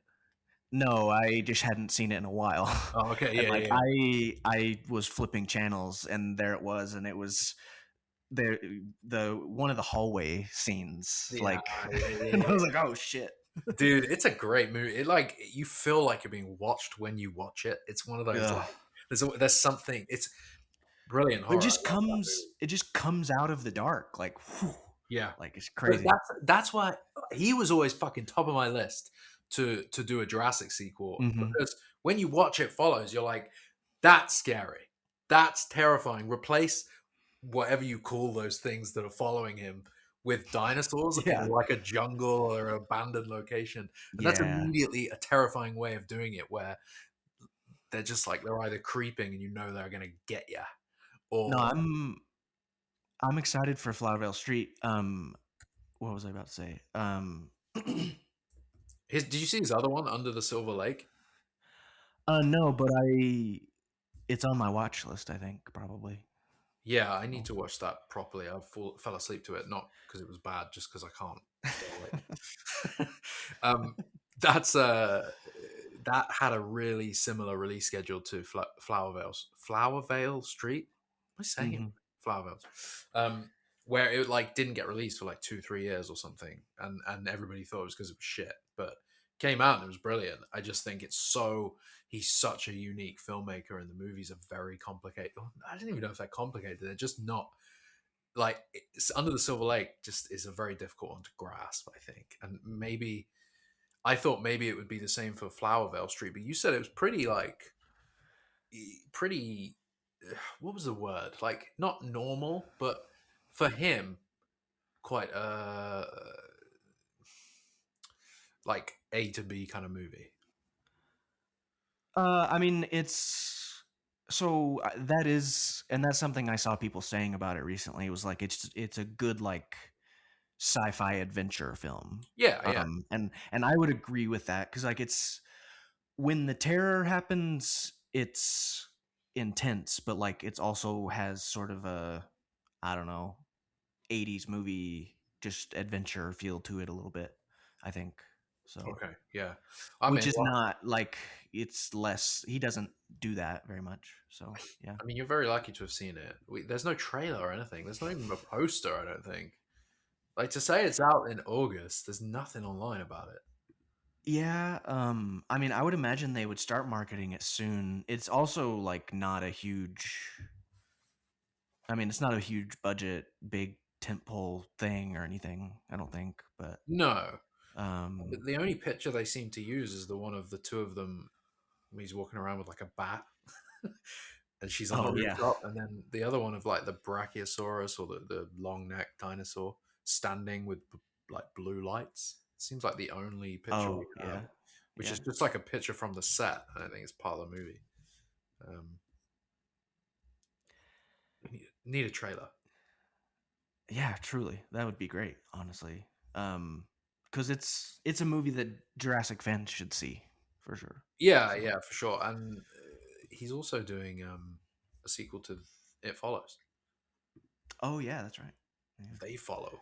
No, I just hadn't seen it in a while, Oh, okay, and yeah, like yeah. I was flipping channels, and there it was, and it was the one of the hallway scenes, Yeah, like, yeah. and I was like, oh shit. Dude, it's a great movie. It like you feel like you're being watched when you watch it. It's one of those Ugh. like there's something. It's brilliant It horror. just I love that movie. comes out of the dark, like, whew, Yeah, like it's but crazy. that's why he was always fucking top of my list to do a Jurassic sequel Hmm. because when you watch It Follows, you're like, that's scary, that's terrifying. Replace whatever you call those things that are following him with dinosaurs in Yeah, like a jungle or abandoned location, and that's yeah. immediately a terrifying way of doing it, where they're just like they're either creeping and they're gonna get you, No, or I'm excited for Flowervale Street. What was I about to say? did you see his other one, Under the Silver Lake? No, but it's on my watch list. I think probably. Yeah, I need So. to watch that properly. Fell asleep to it, not because it was bad, just because I can't stay awake. That's that had a really similar release schedule to Flowervale Street. Am I saying it? Hmm. Flowervale, where it like didn't get released for like 2-3 years or something, and everybody thought it was because it was shit, but came out and it was brilliant. I just think he's such a unique filmmaker, and the movies are very complicated. I don't even know if they're complicated. They're just not like Under the Silver Lake. Just is a very difficult one to grasp, I think, and maybe I thought maybe it would be the same for Flowervale Street, but you said it was pretty pretty. What was the word? Like not normal, but for him, quite like A to B kind of movie. I mean, that is, and that's something I saw people saying about it recently. It was like it's a good like sci-fi adventure film. Yeah. And I would agree with that because like it's when the terror happens, it's intense, but like it's also has sort of a I don't know 80s movie just adventure feel to it a little bit, I think. So Okay, yeah. which is not like it's less. He doesn't do that very much. So yeah. I mean, you're very lucky to have seen it. There's no trailer or anything. There's not even a poster. I don't think. Like to say it's out in August. There's nothing online about it. Yeah, I mean, I would imagine they would start marketing it soon. It's also like not a huge. I mean, it's not a huge budget, big tentpole thing or anything. I don't think, but No. um, But the only picture they seem to use is the one of the two of them. He's walking around with like a bat, and she's on the oh yeah, rooftop, and then the other one of like the Brachiosaurus or the long necked dinosaur standing with like blue lights. Seems like the only picture we oh have, yeah, which yeah, is just like a picture from the set. I don't think it's part of the movie. Need a trailer. yeah. Truly, that would be great. Honestly, because it's a movie that Jurassic fans should see for sure. Yeah, So. yeah, for sure. And he's also doing a sequel to It Follows. Oh yeah, that's right. Yeah. They Follow.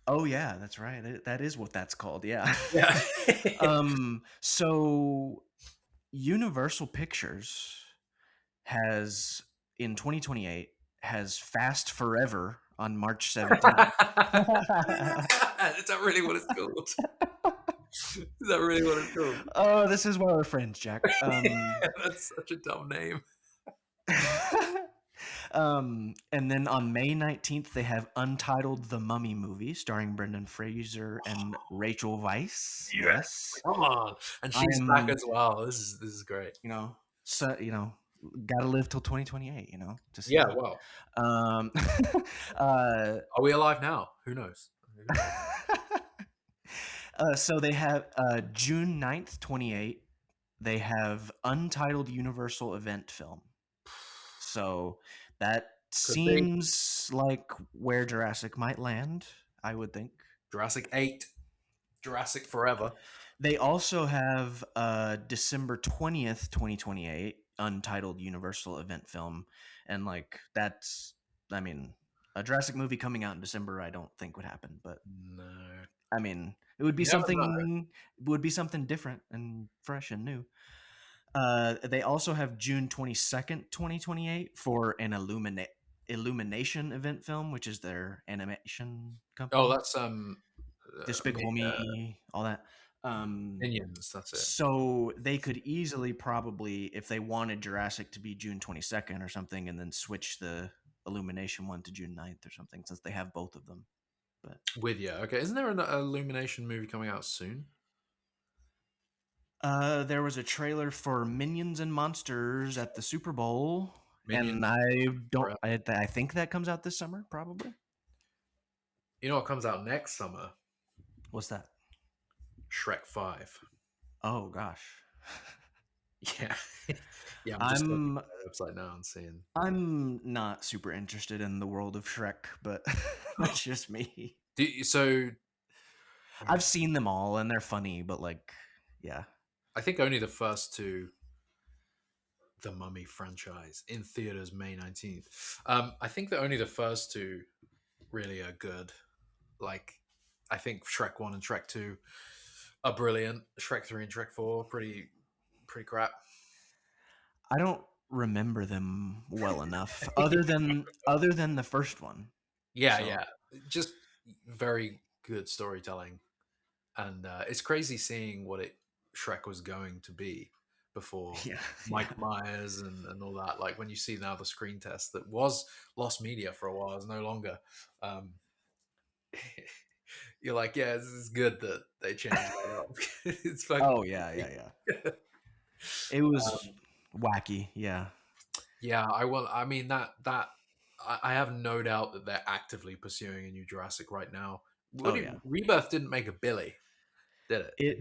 Oh yeah, that's right. That is what that's called. Yeah. Yeah. So Universal Pictures has in 2028 has Fast Forever on March 17th. Is that really what it's called? Is that really what it's called? Oh, this is why we're friends, Jack. That's such a dumb name. And then on May 19th, they have Untitled The Mummy Movie starring Brendan Fraser and Rachel Weisz. Yes. Come on. And she's back as well. This is great. Gotta live till 2028, to see. Yeah, that. well. Are we alive now? Who knows? So they have June 9th, 28. They have Untitled Universal Event Film. So that seems like where Jurassic might land, I would think. Jurassic 8. Jurassic Forever. They also have December 20th, 2028, Untitled Universal Event Film. And like that's, I mean, a Jurassic movie coming out in December, I don't think would happen. But no, I mean, it would be something different and fresh and new. They also have June 22nd, 2028 for an Illumination event film, which is their animation company. Oh, that's Despicable Me, all that. Minions, that's it. So they could easily probably, if they wanted Jurassic to be June 22nd or something, and then switch the Illumination one to June 9th or something, since they have both of them. But okay, isn't there an Illumination movie coming out soon? There was a trailer for Minions and Monsters at the Super Bowl, Minions and I think that comes out this summer, probably. You know what comes out next summer? What's that? Shrek 5. Oh gosh. Yeah. Yeah, I'm just looking at the website now and seeing. I'm not super interested in the world of Shrek, but that's just me. I've seen them all and they're funny, but like, yeah. I think only the first two, the Mummy franchise, in theaters May 19th. I think that only the first two really are good. Like, I think Shrek 1 and Shrek 2 are brilliant. Shrek 3 and Shrek 4 pretty crap. I don't remember them well enough, other than the first one. Yeah, yeah, just very good storytelling, and it's crazy seeing what Shrek was going to be before Mike Myers and all that. Like when you see now the screen test that was lost media for a while is no longer. You're like, yeah, this is good that they changed it up. It's like, oh yeah. It was wacky, yeah. Yeah, I mean that I have no doubt that they're actively pursuing a new Jurassic right now. Rebirth didn't make a billy, did it? It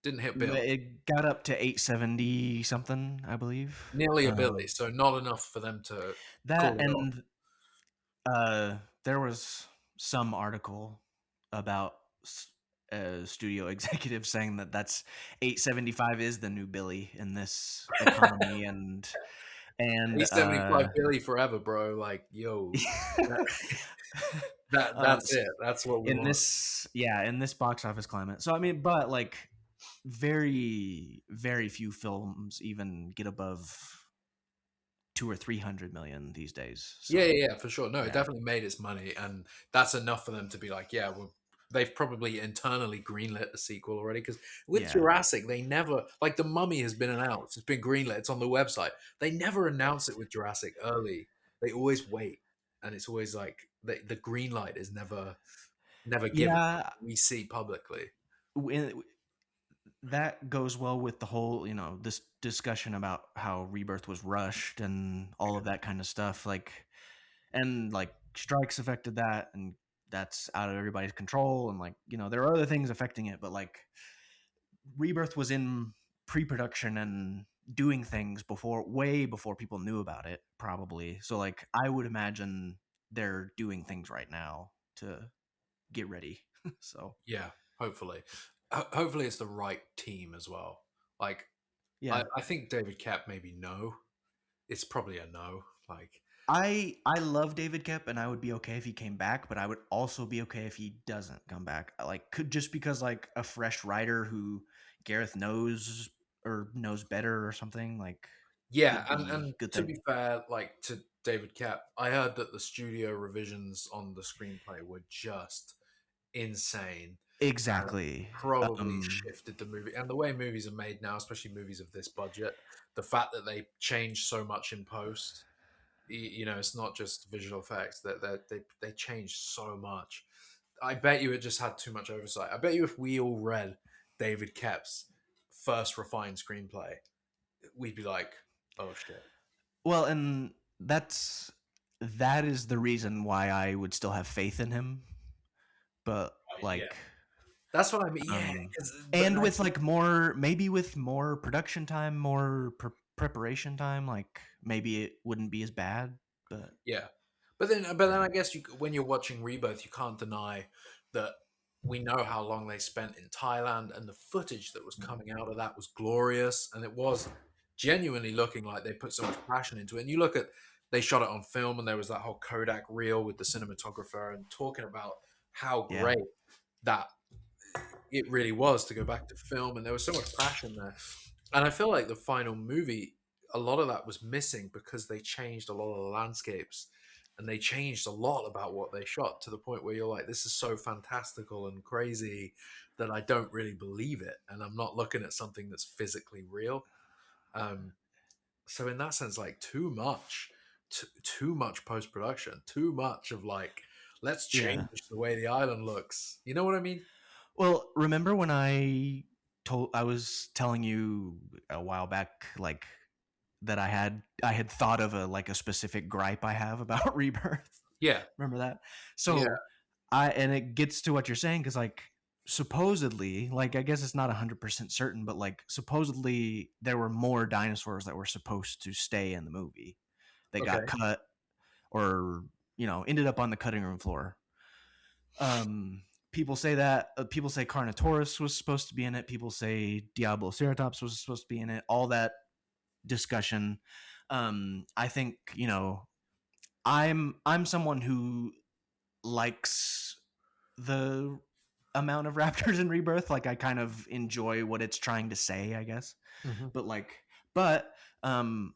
didn't hit Bill. It got up to 870 something, I believe. Nearly a billy, so not enough for them to that. And there was some article about a studio executive saying that's 875 is the new Billy in this economy, and And 75 Billy forever, bro. Like, yo, that's it. That's what we in want. in this box office climate. So I mean, but like very, very few films even get above 200 or 300 million these days. So, yeah, for sure. No, it definitely made its money, and that's enough for them to be like, yeah, well, they've probably internally greenlit a sequel already. Because with Jurassic, they never, like, The Mummy has been announced, it's been greenlit, it's on the website. They never announce it with Jurassic early. They always wait, and it's always like the green light is never given. We see publicly. That goes well with the whole, this discussion about how Rebirth was rushed and all of that kind of stuff. Like, and like strikes affected that, and that's out of everybody's control. And like, there are other things affecting it, but like Rebirth was in pre-production and doing things way before people knew about it, probably. So like, I would imagine they're doing things right now to get ready. So yeah, hopefully it's the right team as well. Like, I think David Kep, maybe no. It's probably a no. Like, I love David Kep, and I would be okay if he came back, but I would also be okay if he doesn't come back. Like, just because like a fresh writer who Gareth knows better or something, like, yeah, and to be fair, like, to David Kep, I heard that the studio revisions on the screenplay were just insane. Exactly. Probably shifted the movie, and the way movies are made now, especially movies of this budget, the fact that they change so much in post, it's not just visual effects, that they change so much. I bet you it just had too much oversight. I bet you if we all read David Kep's first refined screenplay, we'd be like, oh shit. Well, and that is the reason why I would still have faith in him. But like, that's what I mean. Yeah, and with like more production time, more preparation time, like maybe it wouldn't be as bad. But yeah, but then I guess when you're watching Rebirth, you can't deny that we know how long they spent in Thailand, and the footage that was coming out of that was glorious, and it was genuinely looking like they put so much passion into it. And you look at, they shot it on film, and there was that whole Kodak reel with the cinematographer and talking about how great that it really was to go back to film, and there was so much passion there. And I feel like the final movie, a lot of that was missing because they changed a lot of the landscapes, and they changed a lot about what they shot, to the point where you're like, this is so fantastical and crazy that I don't really believe it, and I'm not looking at something that's physically real. So in that sense, like, too much post-production, too much of like, let's change the way the island looks. You know what I mean? Well, remember when I was telling you a while back, like, that I had thought of a specific gripe I have about Rebirth. Yeah. Remember that? So and it gets to what you're saying, because like, supposedly, like, I guess it's not 100% certain, but like, supposedly there were more dinosaurs that were supposed to stay in the movie. They got cut, or ended up on the cutting room floor. People say that. People say Carnotaurus was supposed to be in it. People say Diabloceratops was supposed to be in it. All that discussion. I think I'm someone who likes the amount of raptors in Rebirth. Like, I kind of enjoy what it's trying to say, I guess. Mm-hmm. But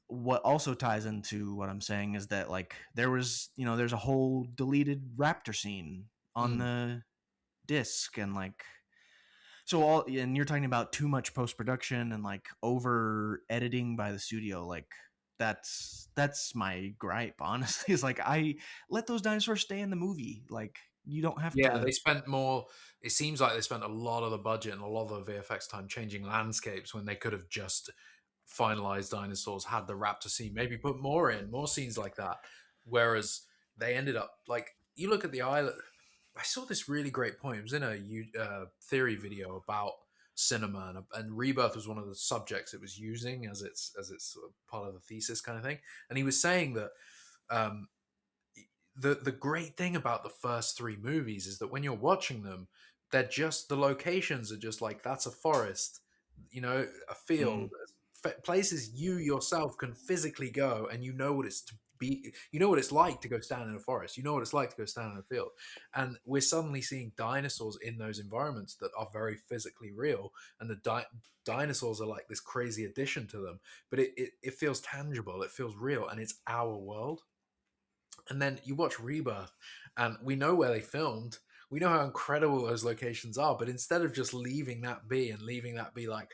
what also ties into what I'm saying is that, like, there's a whole deleted raptor scene on the disc, and like, and you're talking about too much post-production and like over editing by the studio. Like, that's my gripe, honestly, is like, I let those dinosaurs stay in the movie. Like, you don't have to. They spent more. It seems like they spent a lot of the budget and a lot of the VFX time changing landscapes, when they could have just finalized dinosaurs, had the raptor scene, maybe put more scenes like that. Whereas they ended up, like, you look at the island. I saw this really great point. It was in a theory video about cinema, and Rebirth was one of the subjects it was using as its sort of part of the thesis kind of thing. And he was saying that the great thing about the first three movies is that when you're watching them, they're just, the locations are just like, that's a forest, a field, places you yourself can physically go, and you know what it's to be. You know what it's like to go stand in a forest. You know what it's like to go stand in a field. And we're suddenly seeing dinosaurs in those environments that are very physically real, and the dinosaurs are like this crazy addition to them. But it feels tangible. It feels real, and it's our world. And then you watch Rebirth, and we know where they filmed. We know how incredible those locations are. But instead of just leaving that be and leaving that be like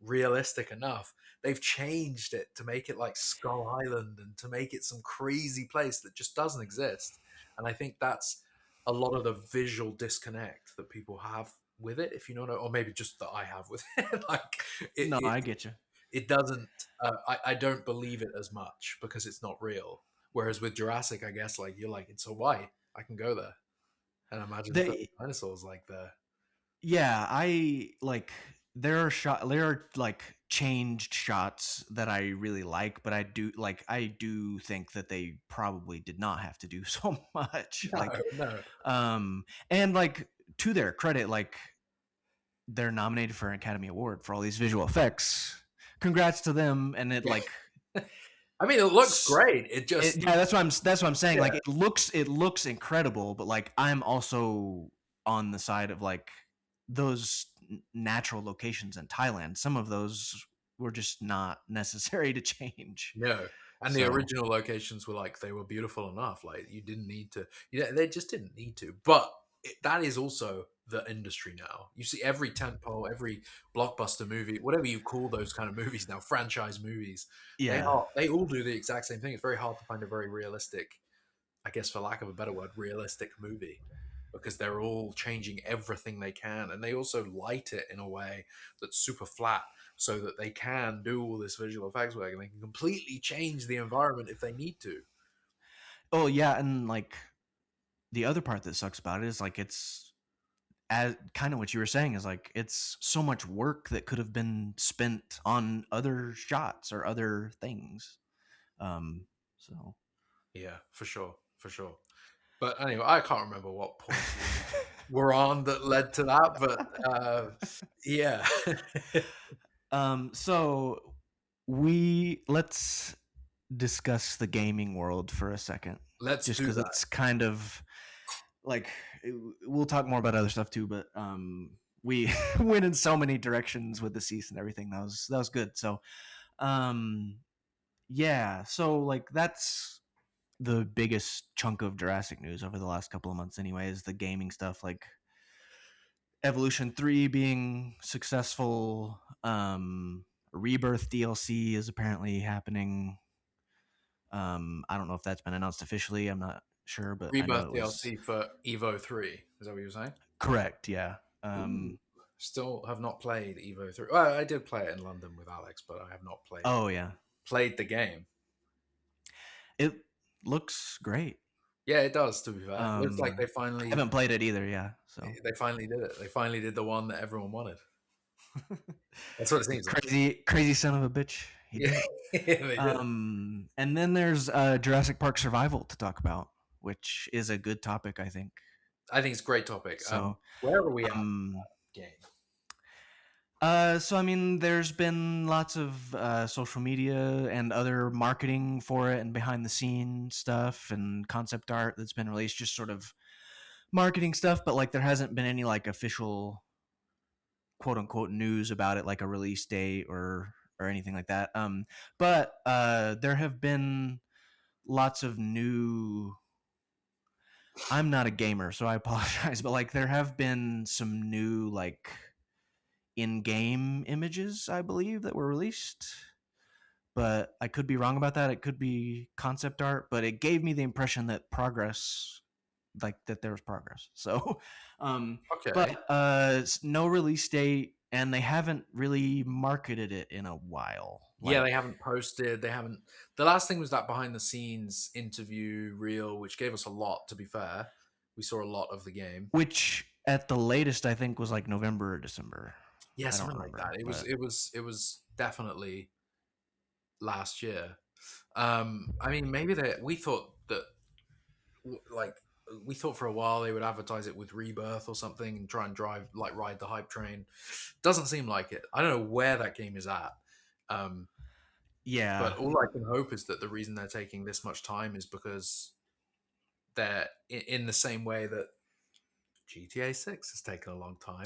realistic enough, they've changed it to make it like Skull Island and to make it some crazy place that just doesn't exist. And I think that's a lot of the visual disconnect that people have with it, if you know, or maybe just that I have with it. Like No, I get you. It doesn't. I don't believe it as much because it's not real. Whereas with Jurassic, I guess like you're like, it's Hawaii. I can go there and imagine dinosaurs like there. Yeah, I like there are like changed shots that I really like, but I do think that they probably did not have to do so much. No. And like to their credit, like they're nominated for an Academy Award for all these visual effects. Congrats to them. And it like I mean, it looks great. Yeah, that's what I'm saying. Yeah. Like it looks incredible, but like I'm also on the side of like those natural locations in Thailand. Some of those were just not necessary to change. No. And the original locations were like, they were beautiful enough. Like you didn't need to, they just didn't need to. But that is also the industry now. You see every tentpole, every blockbuster movie, whatever you call those kind of movies now, franchise movies. Yeah, they all do the exact same thing. It's very hard to find a very realistic, I guess for lack of a better word, realistic movie, because they're all changing everything they can, and they also light it in a way that's super flat so that they can do all this visual effects work, and they can completely change the environment if they need to. Oh yeah, and like the other part that sucks about it is like it's as kind of what you were saying is like it's so much work that could have been spent on other shots or other things. So yeah, for sure. But anyway, I can't remember what point we're on that led to that, but yeah. So let's discuss the gaming world for a second. Let's just because it's kind of like we'll talk more about other stuff too, but we went in so many directions with the cease and everything. That was good. So yeah, so like that's the biggest chunk of Jurassic news over the last couple of months anyway, is the gaming stuff, like Evolution 3 being successful. Rebirth DLC is apparently happening. I don't know if that's been announced officially. I'm not sure, but Rebirth DLC for Evo 3. Is that what you were saying? Correct, yeah. Still have not played Evo 3. Well, I did play it in London with Alex, but I have not played the game. It looks great. Yeah, it does, to be fair. It looks like they finally... I haven't played it either, yeah. So they finally did it. They finally did the one that everyone wanted. That's what it seems like. Crazy son of a bitch. Yeah. And then there's Jurassic Park Survival to talk about, which is a good topic, I think. I think it's a great topic. So where are we at game? So I mean, there's been lots of social media and other marketing for it and behind the scenes stuff and concept art that's been released, just sort of marketing stuff, but like there hasn't been any like official quote unquote news about it, like a release date or anything like that. But there have been lots of new... I'm not a gamer, so I apologize, but like there have been some new like in-game images, I believe, that were released, but I could be wrong about that. It could be concept art, but it gave me the impression that that there was progress. So okay, but no release date, and they haven't really marketed it in a while. Yeah, they haven't posted. They haven't. The last thing was that behind the scenes interview reel, which gave us a lot. To be fair, we saw a lot of the game, which at the latest I think was like November or December. Yeah, something like that. It was definitely last year. I mean, maybe we thought for a while they would advertise it with Rebirth or something and try and ride the hype train. Doesn't seem like it. I don't know where that game is at. Yeah. But all I can hope is that the reason they're taking this much time is because they're in the same way that GTA 6 has taken a long time.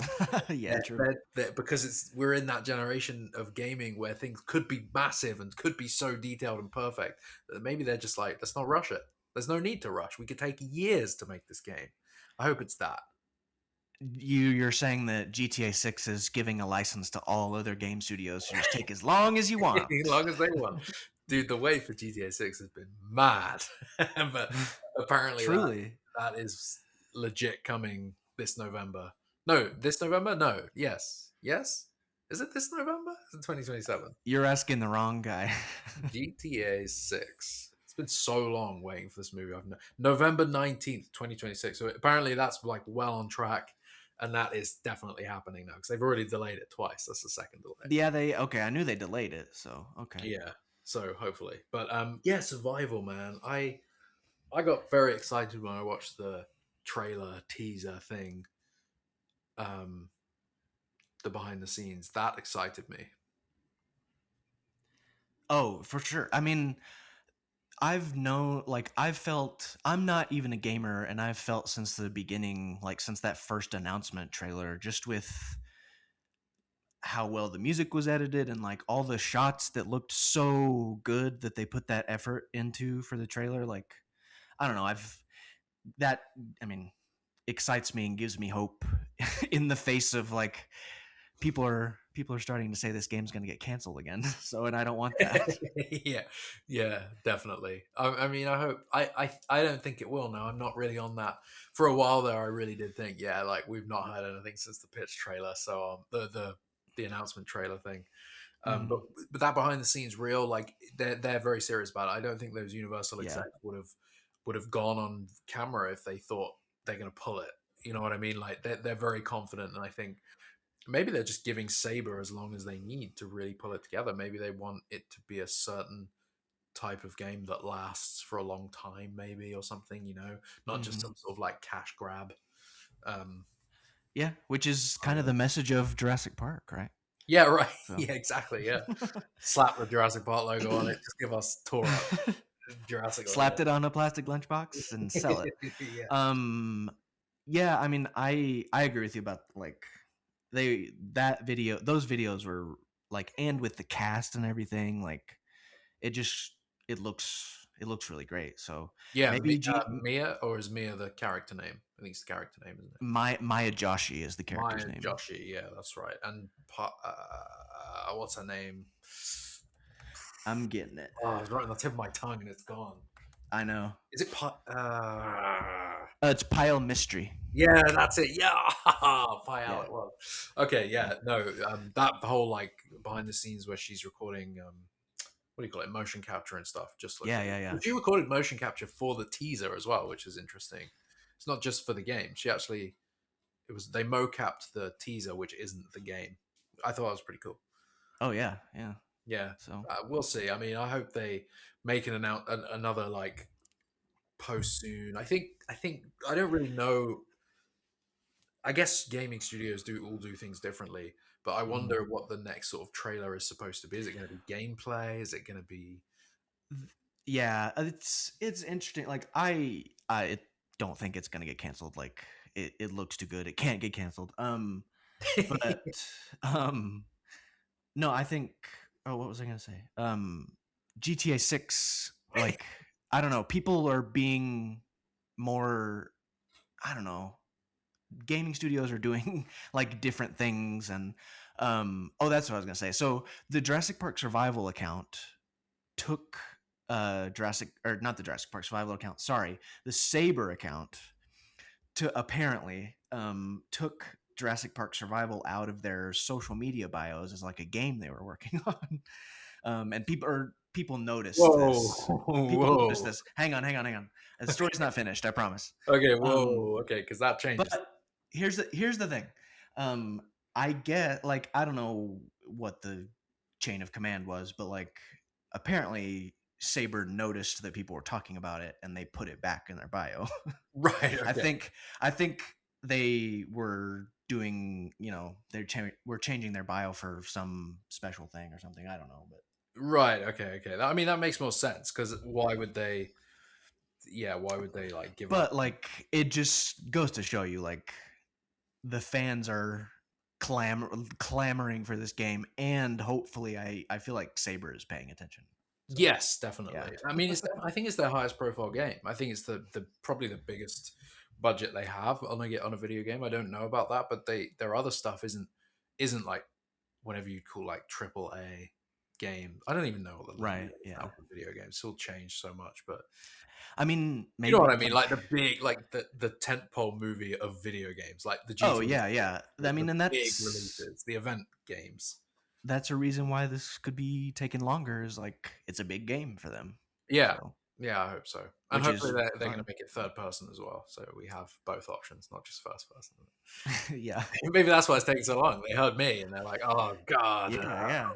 Yeah, true. Because we're in that generation of gaming where things could be massive and could be so detailed and perfect that maybe they're just like, let's not rush it. There's no need to rush. We could take years to make this game. I hope it's that. You're saying that GTA 6 is giving a license to all other game studios to just take as long as you want. As long as they want. Dude, the wait for GTA 6 has been mad. But apparently truly that is legit coming this November. No, this November? No. Yes. Is it this November? Is it 2027? You're asking the wrong guy. GTA 6. It's been so long waiting for this movie. November 19th, 2026. So apparently that's like well on track. And that is definitely happening now because they've already delayed it twice. That's the second delay. Yeah, okay. I knew they delayed it, so okay. Yeah, so hopefully, but yeah, survival, man. I got very excited when I watched the trailer teaser thing. The behind the scenes that excited me. Oh, for sure. I mean, I've felt, I'm not even a gamer, and I've felt since the beginning, like since that first announcement trailer, just with how well the music was edited and like all the shots that looked so good that they put that effort into for the trailer. Like, I don't know, excites me and gives me hope in the face of like, people are starting to say this game's going to get canceled again. So, and I don't want that. yeah, definitely. I mean, I hope. I don't think it will. No, I'm not really on that. For a while there, I really did think, yeah, like we've not heard anything since the pitch trailer. So the announcement trailer thing. But that behind the scenes reel, like they're very serious about it. I don't think those Universal execs would have gone on camera if they thought they're going to pull it. You know what I mean? Like they're very confident, and I think maybe they're just giving Saber as long as they need to really pull it together. Maybe they want it to be a certain type of game that lasts for a long time, maybe, or something, you know, not just some sort of like cash grab. Yeah, which is kind of the message of Jurassic Park, right? Yeah, right. So. Yeah, exactly. Yeah. Slap the Jurassic Park logo on it. Just give us tore up Jurassic. Slapped it on a plastic lunchbox and sell it. Yeah. Yeah, I mean, I agree with you about like those videos were like, and with the cast and everything, like it looks really great. So yeah, maybe Mia, or is Mia the character name? I think it's the character name, isn't it? Maya Joshi is the character's name. Maya Joshi, yeah, that's right. And what's her name? I'm getting it. Oh, it's right on the tip of my tongue and it's gone. I know. Is it it's Pile Mystery. Yeah, that's it. Yeah, Pile it was. Okay, yeah, no, that whole like behind the scenes where she's recording, what do you call it, motion capture and stuff. Just like yeah. She recorded motion capture for the teaser as well, which is interesting. It's not just for the game. They mocapped the teaser, which isn't the game. I thought it was pretty cool. Oh yeah. So we'll see. I mean, I hope they make another like post soon. I think I don't really know. I guess gaming studios all do things differently, but I wonder what the next sort of trailer is supposed to be. Is it going to be gameplay? Is it going to be? Yeah, it's interesting. Like I don't think it's going to get canceled. Like it looks too good. It can't get canceled. But no, I think. Oh, what was I going to say? GTA 6. Like I don't know. People are being more. I don't know. Gaming studios are doing like different things, and that's what I was gonna say. So the Jurassic Park Survival account took not the Jurassic Park Survival account, sorry, the Saber account apparently took Jurassic Park Survival out of their social media bios as like a game they were working on. And people noticed this. People noticed this. Hang on. The story's not finished, I promise. Okay, okay, because that changes. But here's the thing. I get, like, I don't know what the chain of command was, but like apparently Saber noticed that people were talking about it and they put it back in their bio. Right. Okay. I think they were doing, we're changing their bio for some special thing or something. I don't know, but right, okay. I mean, that makes more sense because why would they? Yeah, why would they like give up? But like, it just goes to show you, like, the fans are clamoring for this game, and hopefully, I feel like Saber is paying attention. So, yes, definitely. Yeah. I mean, I think it's their highest profile game. I think it's the probably the biggest budget they have on a video game. I don't know about that, but their other stuff isn't like whatever you'd call like AAA game. I don't even know what the Right. Yeah. Video games still changed so much, but I mean, maybe, you know what I mean, like the big, like the tentpole movie of video games, like the GTA. Oh yeah. I mean, and that's big releases, the event games. That's a reason why this could be taking longer. Is like it's a big game for them. Yeah, so. Yeah, I hope so. And hopefully they're going to make it third person as well, so we have both options, not just first person. Yeah, maybe that's why it's taking so long. They heard me and they're like, "Oh God." Yeah.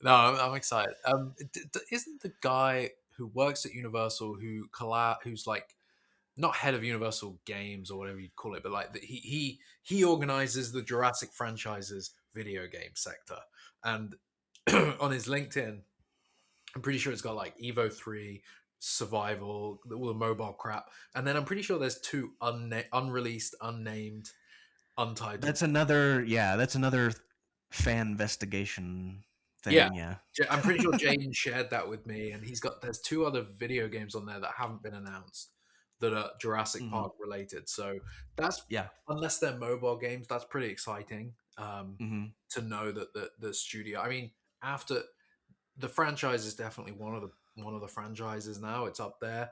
No, I'm excited. Isn't the guy who works at Universal who's like not head of Universal Games or whatever you'd call it, but like he organizes the Jurassic franchise's video game sector, and on his LinkedIn, I'm pretty sure it's got like Evo 3, Survival, all the mobile crap, and then I'm pretty sure there's 2 unreleased, unnamed, untitled. That's another fan investigation thing. Yeah. I'm pretty sure Jaden shared that with me, and there's 2 other video games on there that haven't been announced that are Jurassic Park related. So that's unless they're mobile games, that's pretty exciting to know that the studio. I mean, after the franchise is definitely one of the franchises now. It's up there.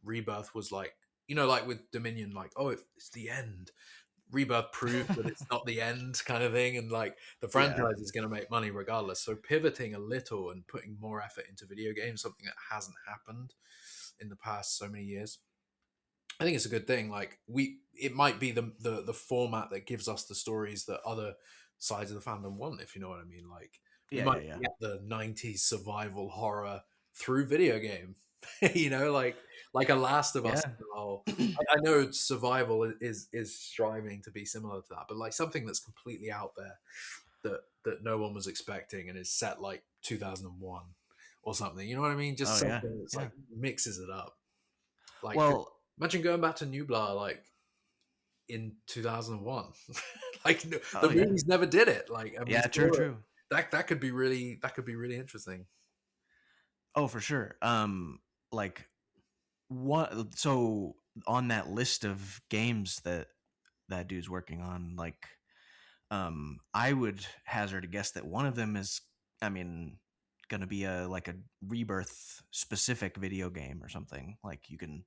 Rebirth was like, like with Dominion, like, oh, it's the end. Rebirth proved that it's not the end, kind of thing, and like the franchise is going to make money regardless. So pivoting a little and putting more effort into video games, something that hasn't happened in the past so many years, I think it's a good thing. Like it might be the format that gives us the stories that other sides of the fandom want, if you know what I mean. Like you might get the 90s survival horror through video game. like a Last of Us. I know survival is striving to be similar to that, but like something that's completely out there that no one was expecting and is set like 2001 or something. You know what I mean? Just something that's like mixes it up. Like, imagine going back to Nublar like in 2001. Like the movies never did it. Like, I mean, true. That could be really interesting. Oh, for sure. Like what? So on that list of games that dude's working on, like, I would hazard a guess that one of them is, I mean, gonna be a Rebirth specific video game or something. Like you can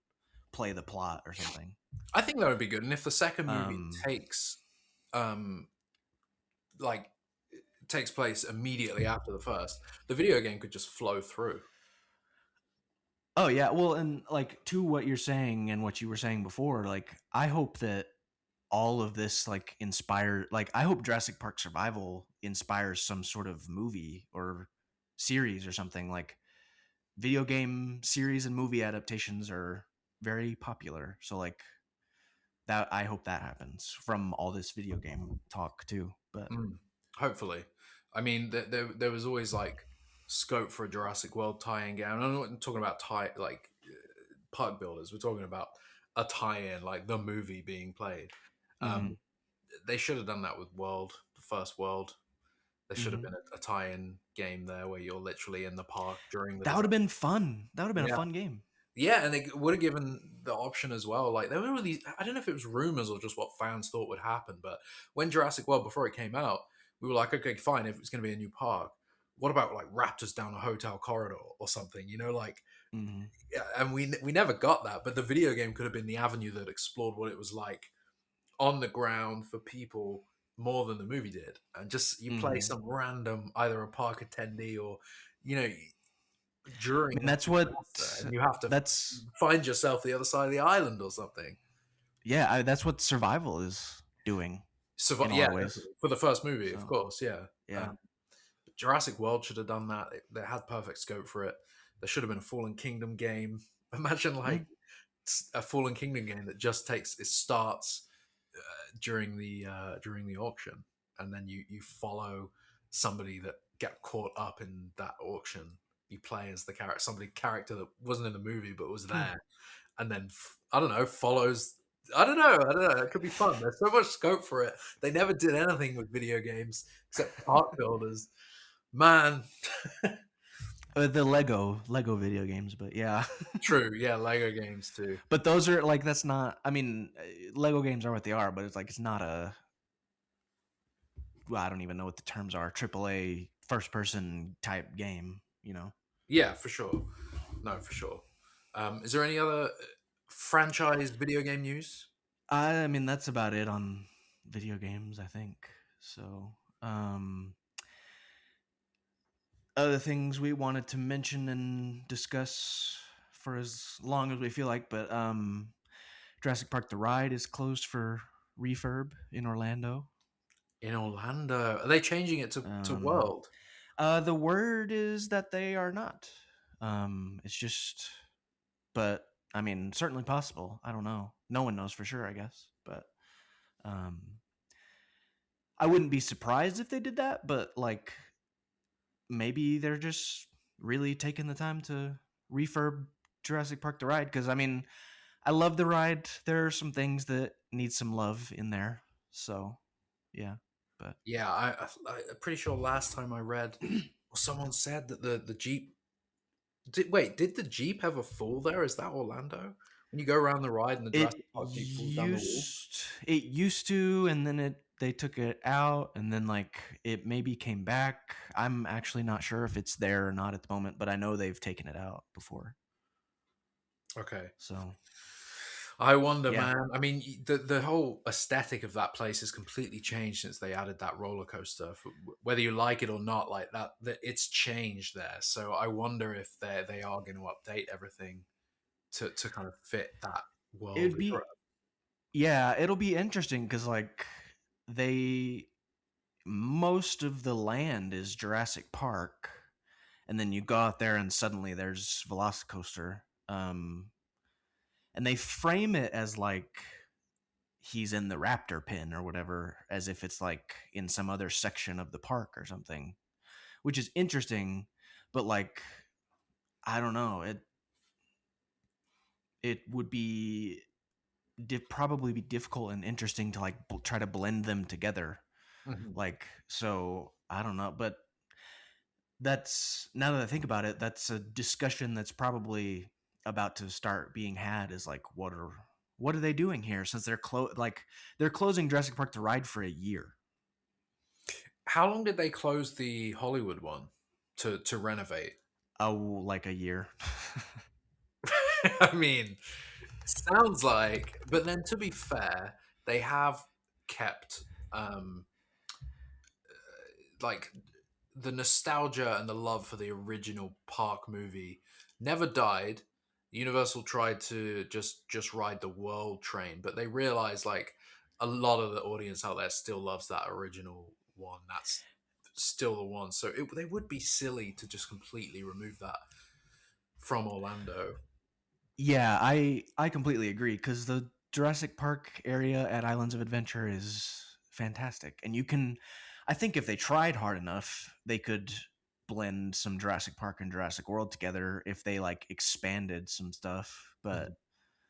play the plot or something. I think that would be good. And if the second movie takes place immediately after the first, the video game could just flow through. Oh yeah, well, and like to what you're saying and what you were saying before, like I hope that all of this like I hope Jurassic Park Survival inspires some sort of movie or series or something. Like video game series and movie adaptations are very popular, so like that I hope that happens from all this video game talk too. But hopefully, I mean, there was always like scope for a Jurassic World tie-in game. I'm not talking about park builders. We're talking about a tie-in, like the movie being played. They should have done that with the first World. There should have been a tie-in game there where you're literally in the park during the. That would have been fun. That would have been a fun game. Yeah, and it would have given the option as well. Like there were all these, I don't know if it was rumors or just what fans thought would happen, but when Jurassic World, before it came out, we were like, okay, fine, if it's going to be a new park, what about like raptors down a hotel corridor or something? And we never got that, but the video game could have been the avenue that explored what it was like on the ground for people more than the movie did. And just you play some random, either a park attendee or, during that's what and you have to find yourself the other side of the island or something. Yeah, that's what Survival is doing. In a lot of ways. For the first movie, of course, yeah. Jurassic World should have done that. They had perfect scope for it. There should have been a Fallen Kingdom game. Imagine like a Fallen Kingdom game that just starts during the auction, and then you follow somebody that get caught up in that auction. You play as the character that wasn't in the movie but was there, and then I don't know, follows. I don't know. It could be fun. There's so much scope for it. They never did anything with video games except park builders. Man, the Lego video games, but yeah. True. Yeah, Lego games too. But those are like, that's not. I mean, Lego games are what they are, but it's like, it's not a. Well, I don't even know what the terms are. AAA first person type game, you know. Yeah, for sure. No, for sure. Is there any other franchise video game news? I mean, that's about it on video games, I think. So, other things we wanted to mention and discuss for as long as we feel like, but Jurassic Park the Ride is closed for refurb in Orlando. In Orlando, are they changing it to World? The word is that they are not. It's just, but I mean, certainly possible. I don't know. No one knows for sure, I guess. But I wouldn't be surprised if they did that. But like, maybe they're just really taking the time to refurb Jurassic Park the Ride. Because I mean, I love the ride. There are some things that need some love in there. So, yeah. But yeah, I'm pretty sure last time I read, someone said that the Jeep. Did the Jeep ever fall there? Is that Orlando? When you go around the ride and the Jurassic Park Jeep falls down the wall? It used to, and then they took it out, and then like it maybe came back. I'm actually not sure if it's there or not at the moment, but I know they've taken it out before. Okay. So I wonder, man. I mean, the whole aesthetic of that place has completely changed since they added that roller coaster. Whether you like it or not, like that it's changed there. So I wonder if they are going to update everything to kind of fit that world. It'd be, yeah, it'll be interesting because like most of the land is Jurassic Park, and then you go out there and suddenly there's Velocicoaster. And they frame it as like he's in the raptor pen or whatever, as if it's like in some other section of the park or something, which is interesting. But like, I don't know, it would be probably be difficult and interesting to like try to blend them together. Mm-hmm. Like, so I don't know, but that's, now that I think about it, that's a discussion that's probably about to start being had, is like, what are they doing here, since they're closing Jurassic Park the Ride for a year. How long did they close the Hollywood one to renovate? Oh, like a year. I mean, sounds like, but then to be fair, they have kept like the nostalgia and the love for the original Park movie never died. Universal tried to just ride the world train, but they realized like a lot of the audience out there still loves that original one. That's still the one. So they would be silly to just completely remove that from Orlando. Yeah, I completely agree, because the Jurassic Park area at Islands of Adventure is fantastic, and I think if they tried hard enough, they could blend some Jurassic Park and Jurassic World together if they like expanded some stuff. But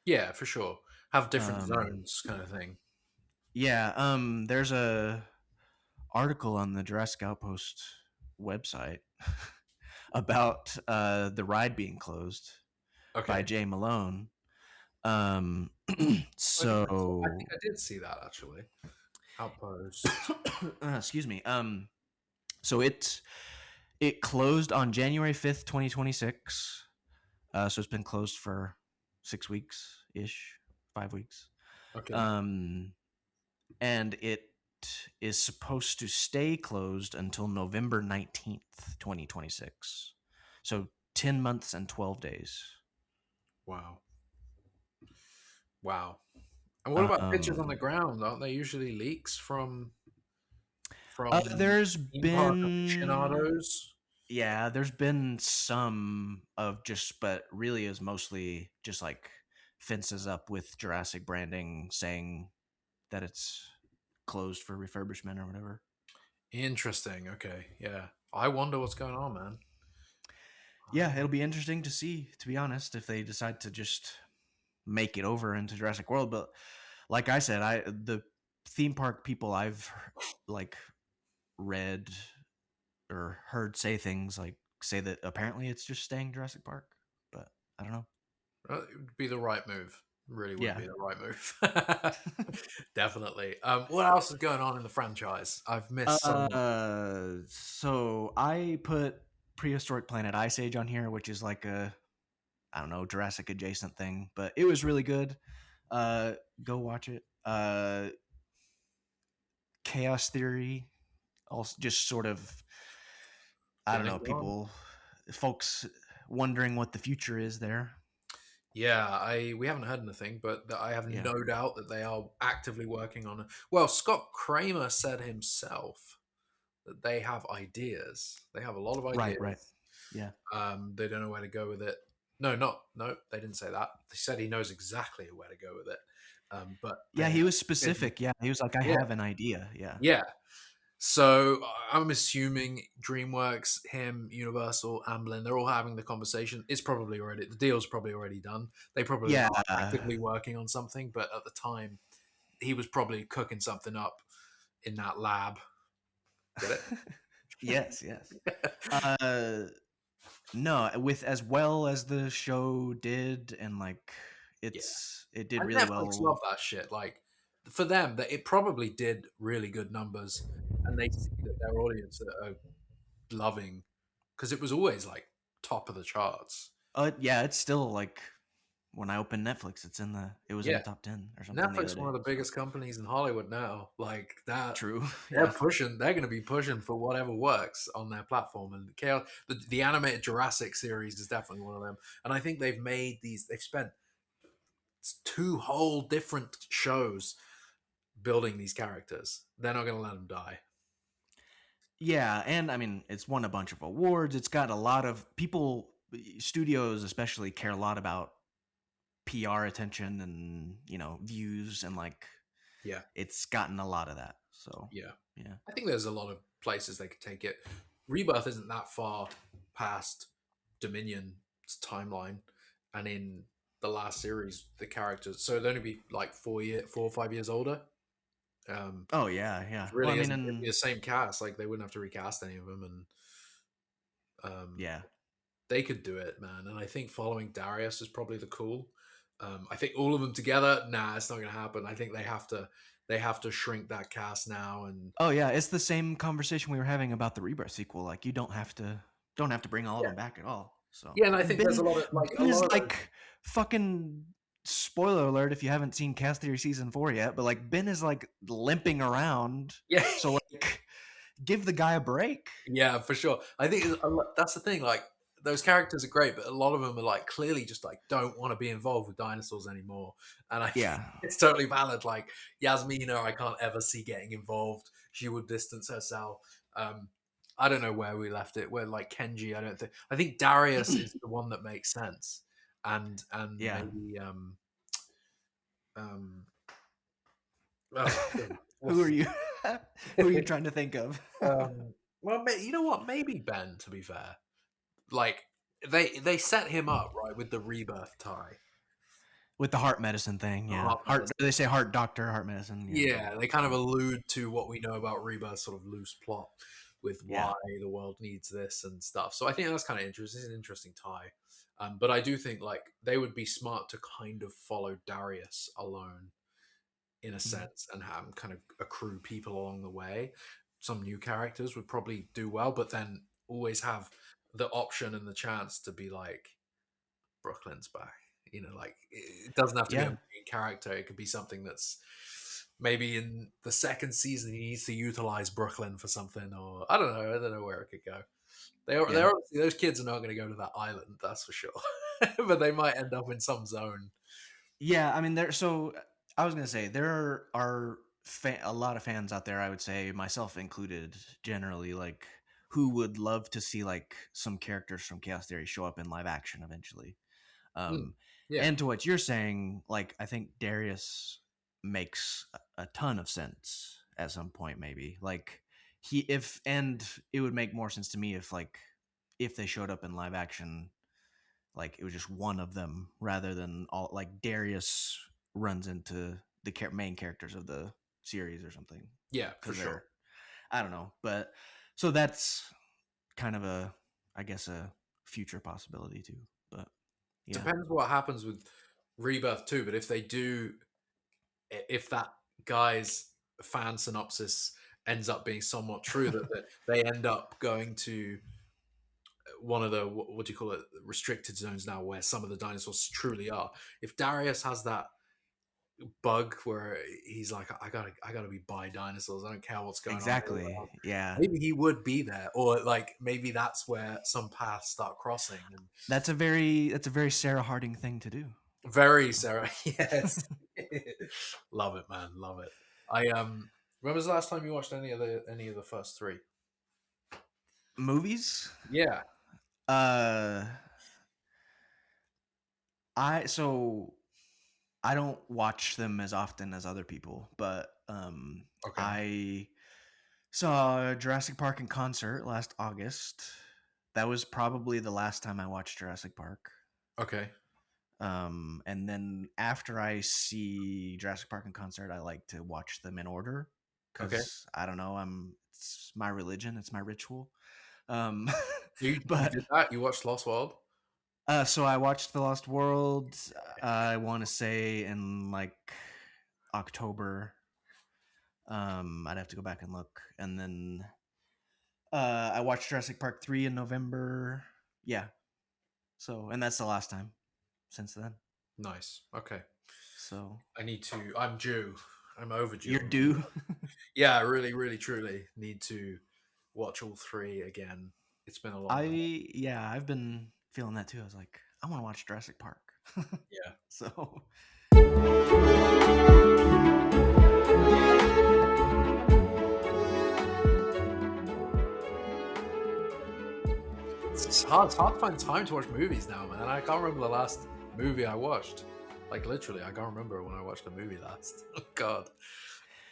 yeah, for sure, have different zones, kind of thing. Yeah, there's a article on the Jurassic Outpost website about the ride being closed by Jay Malone. So I think I did see that actually. Outpost. Excuse me. So it closed on January 5th, 2026. So it's been closed for 6 weeks ish, 5 weeks. Okay. And it is supposed to stay closed until November 19th, 2026. So 10 months and 12 days. Wow. And what about pictures on the ground? Aren't they usually leaks from there's been aficionados? Yeah, there's been some of just, but really is mostly just like fences up with Jurassic branding saying that it's closed for refurbishment or whatever. Interesting. Okay, yeah. I wonder what's going on, man. Yeah, it'll be interesting to see, to be honest, if they decide to just make it over into Jurassic World. But like I said, the theme park people I've like read or heard say things like say that apparently it's just staying Jurassic Park, but I don't know. It would be the right move. Really would Yeah. be the right move. Definitely. What else is going on in the franchise? I've missed some. So I put Prehistoric Planet Ice Age on here, which is like a, I don't know, Jurassic adjacent thing, but it was really good. Go watch it. Chaos Theory, also just sort of, I don't know, folks wondering what the future is there. Yeah, we haven't heard anything, but I have no doubt that they are actively working on it. Well, Scott Kramer said himself that they have ideas. They have a lot of ideas. Right. Yeah. They don't know where to go with it. No, they didn't say that. They said he knows exactly where to go with it. But yeah, he was specific. Yeah, he was like, I have an idea. Yeah. Yeah. So I'm assuming DreamWorks, him, Universal, Amblin, they're all having the conversation. It's probably already, the deal's probably already done. They probably are actively working on something, but at the time, he was probably cooking something up in that lab. Get it? Yes. No, with as well as the show did, and like it did really Netflix well. love that shit. Like for them, that it probably did really good numbers, and they see that their audience are loving, because it was always like top of the charts. Yeah, it's still like when I open Netflix, it was in the top 10 or something. Netflix, one of the biggest companies in Hollywood now. Like that. True. They're pushing. They're going to be pushing for whatever works on their platform. And Chaos, the animated Jurassic series is definitely one of them. And I think they've made these. They've spent 2 whole different shows building these characters. They're not going to let them die. Yeah, and I mean, it's won a bunch of awards. It's got a lot of people, studios especially, care a lot about PR attention and, views, and like, it's gotten a lot of that. So yeah, yeah, I think there's a lot of places they could take it. Rebirth isn't that far past Dominion's timeline, and in the last series, the characters, so it'd only be like 4 or 5 years older. Oh yeah. Really, well, it'd be the same cast. Like they wouldn't have to recast any of them, and yeah, they could do it, man. And I think following Darius is probably the cool. I think all of them together, it's not going to happen. I think they have to shrink that cast now. And oh yeah, it's the same conversation we were having about the Rebirth sequel. Like you don't have to bring all of them back at all. So yeah, and I think there's a lot of fucking spoiler alert if you haven't seen Cast Theory season 4 yet, but like Ben is like limping around. Yeah, so like give the guy a break. Yeah, for sure. I think that's the thing. Like those characters are great, but a lot of them are like clearly just like don't want to be involved with dinosaurs anymore. And it's totally valid. Like Yasmina, I can't ever see getting involved. She would distance herself. I don't know where we left it. Where like Kenji, I think Darius is the one that makes sense. And maybe who are you? Who are you trying to think of? Well, you know what? Maybe Ben. To be fair, like they set him up right with the Rebirth tie, with the heart medicine thing. Yeah, heart. They say heart doctor, heart medicine. Yeah, they kind of allude to what we know about Rebirth, sort of loose plot with why the world needs this and stuff. So I think that's kind of interesting. It's an interesting tie. But I do think like they would be smart to kind of follow Darius alone in a sense and have kind of accrue people along the way. Some new characters would probably do well, but then always have the option and the chance to be like, Brooklyn's back. Like it doesn't have to be a main character. It could be something that's maybe in the second season he needs to utilize Brooklyn for something, or I don't know where it could go. They're obviously, those kids are not going to go to that island, that's for sure. But they might end up in some zone. Yeah, I mean, I was going to say there are a lot of fans out there, I would say, myself included, generally, like who would love to see like some characters from Chaos Theory show up in live action eventually. And to what you're saying, like I think Darius makes a ton of sense at some point. Maybe like it would make more sense to me if they showed up in live action, like it was just one of them rather than all, like Darius runs into the main characters of the series or something. Yeah, for sure. I don't know, but so that's kind of I guess a future possibility too. But yeah. Depends what happens with Rebirth too. But if that guy's fan synopsis ends up being somewhat true, that they end up going to one of the what do you call it, restricted zones now, where some of the dinosaurs truly are. If Darius has that bug where he's like, I gotta be by dinosaurs, I don't care what's going on. Exactly. Yeah. Maybe he would be there, or like maybe that's where some paths start crossing. And that's a very Sarah Harding thing to do. Very Sarah, yes. Love it, man, love it. When was the last time you watched any of the first three movies? Yeah. I don't watch them as often as other people, but okay. I saw Jurassic Park in concert last August. That was probably the last time I watched Jurassic Park. Okay. And then after I see Jurassic Park in concert, I like to watch them in order because I don't know, it's my religion, it's my ritual. You did that? You watched Lost World? So I watched The Lost World, I want to say in like October. I'd have to go back and look. And then I watched Jurassic Park 3 in November. Yeah. So, and that's the last time since then. Nice. Okay. So I'm due. I'm overdue. You're due? Yeah, I really, really, truly need to watch all three again. It's been a long time. Yeah, I've been feeling that too. I was like, I want to watch Jurassic Park. Yeah. So it's hard to find time to watch movies now, man. I can't remember the last movie I watched. Like literally, I can't remember when I watched a movie last. Oh God.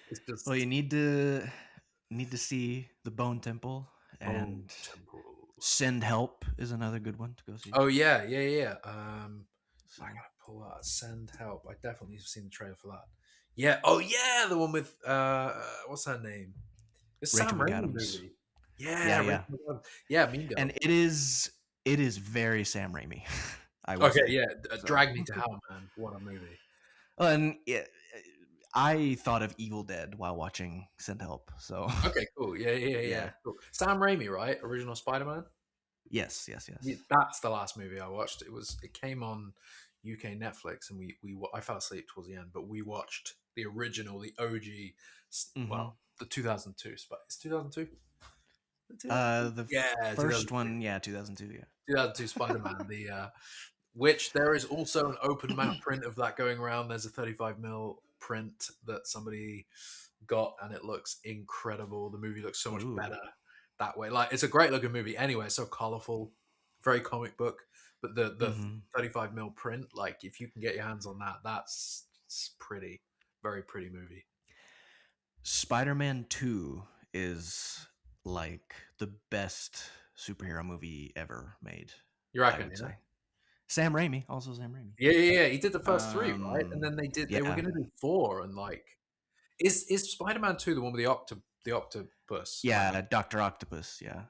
It's just... Well, you need to see The Bone Temple, and Send Help is another good one to go see. Oh yeah. I gotta pull that. Send Help. I definitely have seen the trailer for that. Yeah. Oh yeah, the one with what's her name? It's Rachel Sam Raimi movie. Yeah. Mean Girls. And it is very Sam Raimi. Drag Me to Hell, man. What a movie. And I thought of Evil Dead while watching Send Help. So okay, cool. Yeah. Cool. Sam Raimi, right? Original Spider-Man. Yes. That's the last movie I watched. It came on UK Netflix, and I fell asleep towards the end, but we watched the original, the OG, well, the 2002. It's 2002. The first one, 2002. Yeah, 2002 Spider-Man. Which there is also an open map print of that going around. There's a 35mm print that somebody got, and it looks incredible. The movie looks so much better that way. Like, it's a great looking movie anyway, so colorful, very comic book. But the 35mm print, like, if you can get your hands on that, that's pretty, very pretty movie. Spider-Man 2 is like the best superhero movie ever made. You reckon? Yeah. Sam Raimi, also Sam Raimi. Yeah. He did the first three, right? And then they were going to do 4, and like, is Spider-Man 2 the one with the octopus? Yeah, Dr. Octopus. Yeah,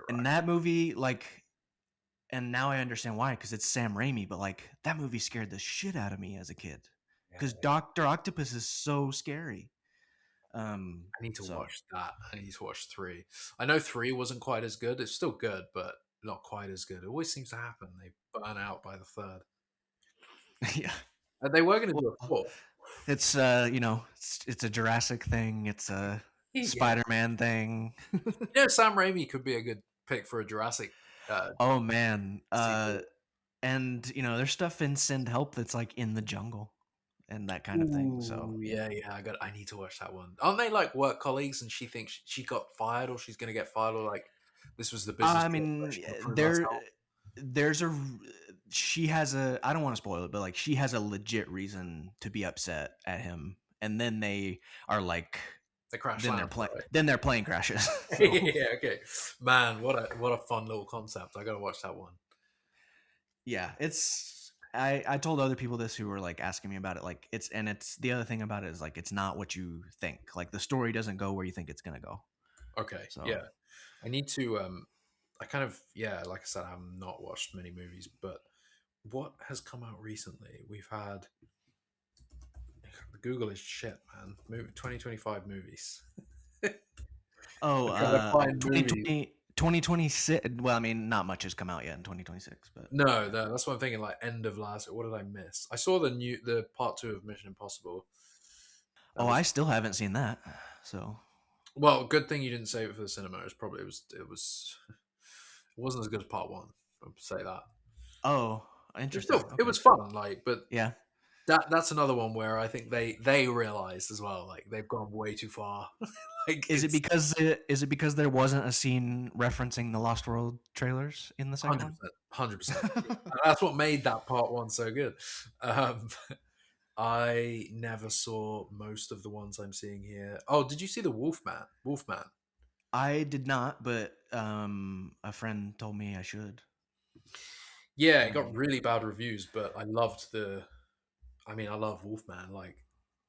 and that movie, like, and now I understand why, because it's Sam Raimi. But like, that movie scared the shit out of me as a kid, because Dr. Octopus is so scary. I need to watch that. I need to watch 3. I know 3 wasn't quite as good. It's still good, but not quite as good. It always seems to happen. They burn out by the 3rd. Yeah. And they were going to do a 4. It's it's a Jurassic thing. It's a Spider-Man thing. Sam Raimi could be a good pick for a Jurassic. Oh man. And there's stuff in Send Help that's like in the jungle and that kind of thing. So yeah, I need to watch that one. Aren't they like work colleagues, and she thinks she got fired, or she's going to get fired, or like this was the business? I mean, she has a, I don't want to spoil it, but like she has a legit reason to be upset at him, and then they are like, the crash then land, right? then their plane crashes. So. Yeah, okay, man, what a fun little concept. I gotta watch that one. Yeah, it's I told other people this who were like asking me about it, like it's the other thing about it is like it's not what you think. Like the story doesn't go where you think it's gonna go. Okay, So yeah, I need to I kind of, yeah, like I said, I have not watched many movies, but what has come out recently? We've had Google is shit, man. 2025 movies. oh, I'm trying to find 2020, 2026. Well, I mean, not much has come out yet in 2026, but No, that's what I'm thinking. Like end of last. What did I miss? I saw the part 2 of Mission Impossible. That I was still haven't seen that. So well. Good thing you didn't save it for the cinema. It wasn't as good as part 1. I'll say that. oh, interesting. Okay. It was fun. Like, but yeah. That's another one where I think they realized as well, like they've gone way too far. Like, is it because there wasn't a scene referencing the Lost World trailers in the second 100%. That's what made that part 1 so good. I never saw most of the ones I'm seeing here. Oh, did you see the Wolfman? I did not, but a friend told me I should. Yeah, it got really bad reviews, but I loved I love Wolfman. Like,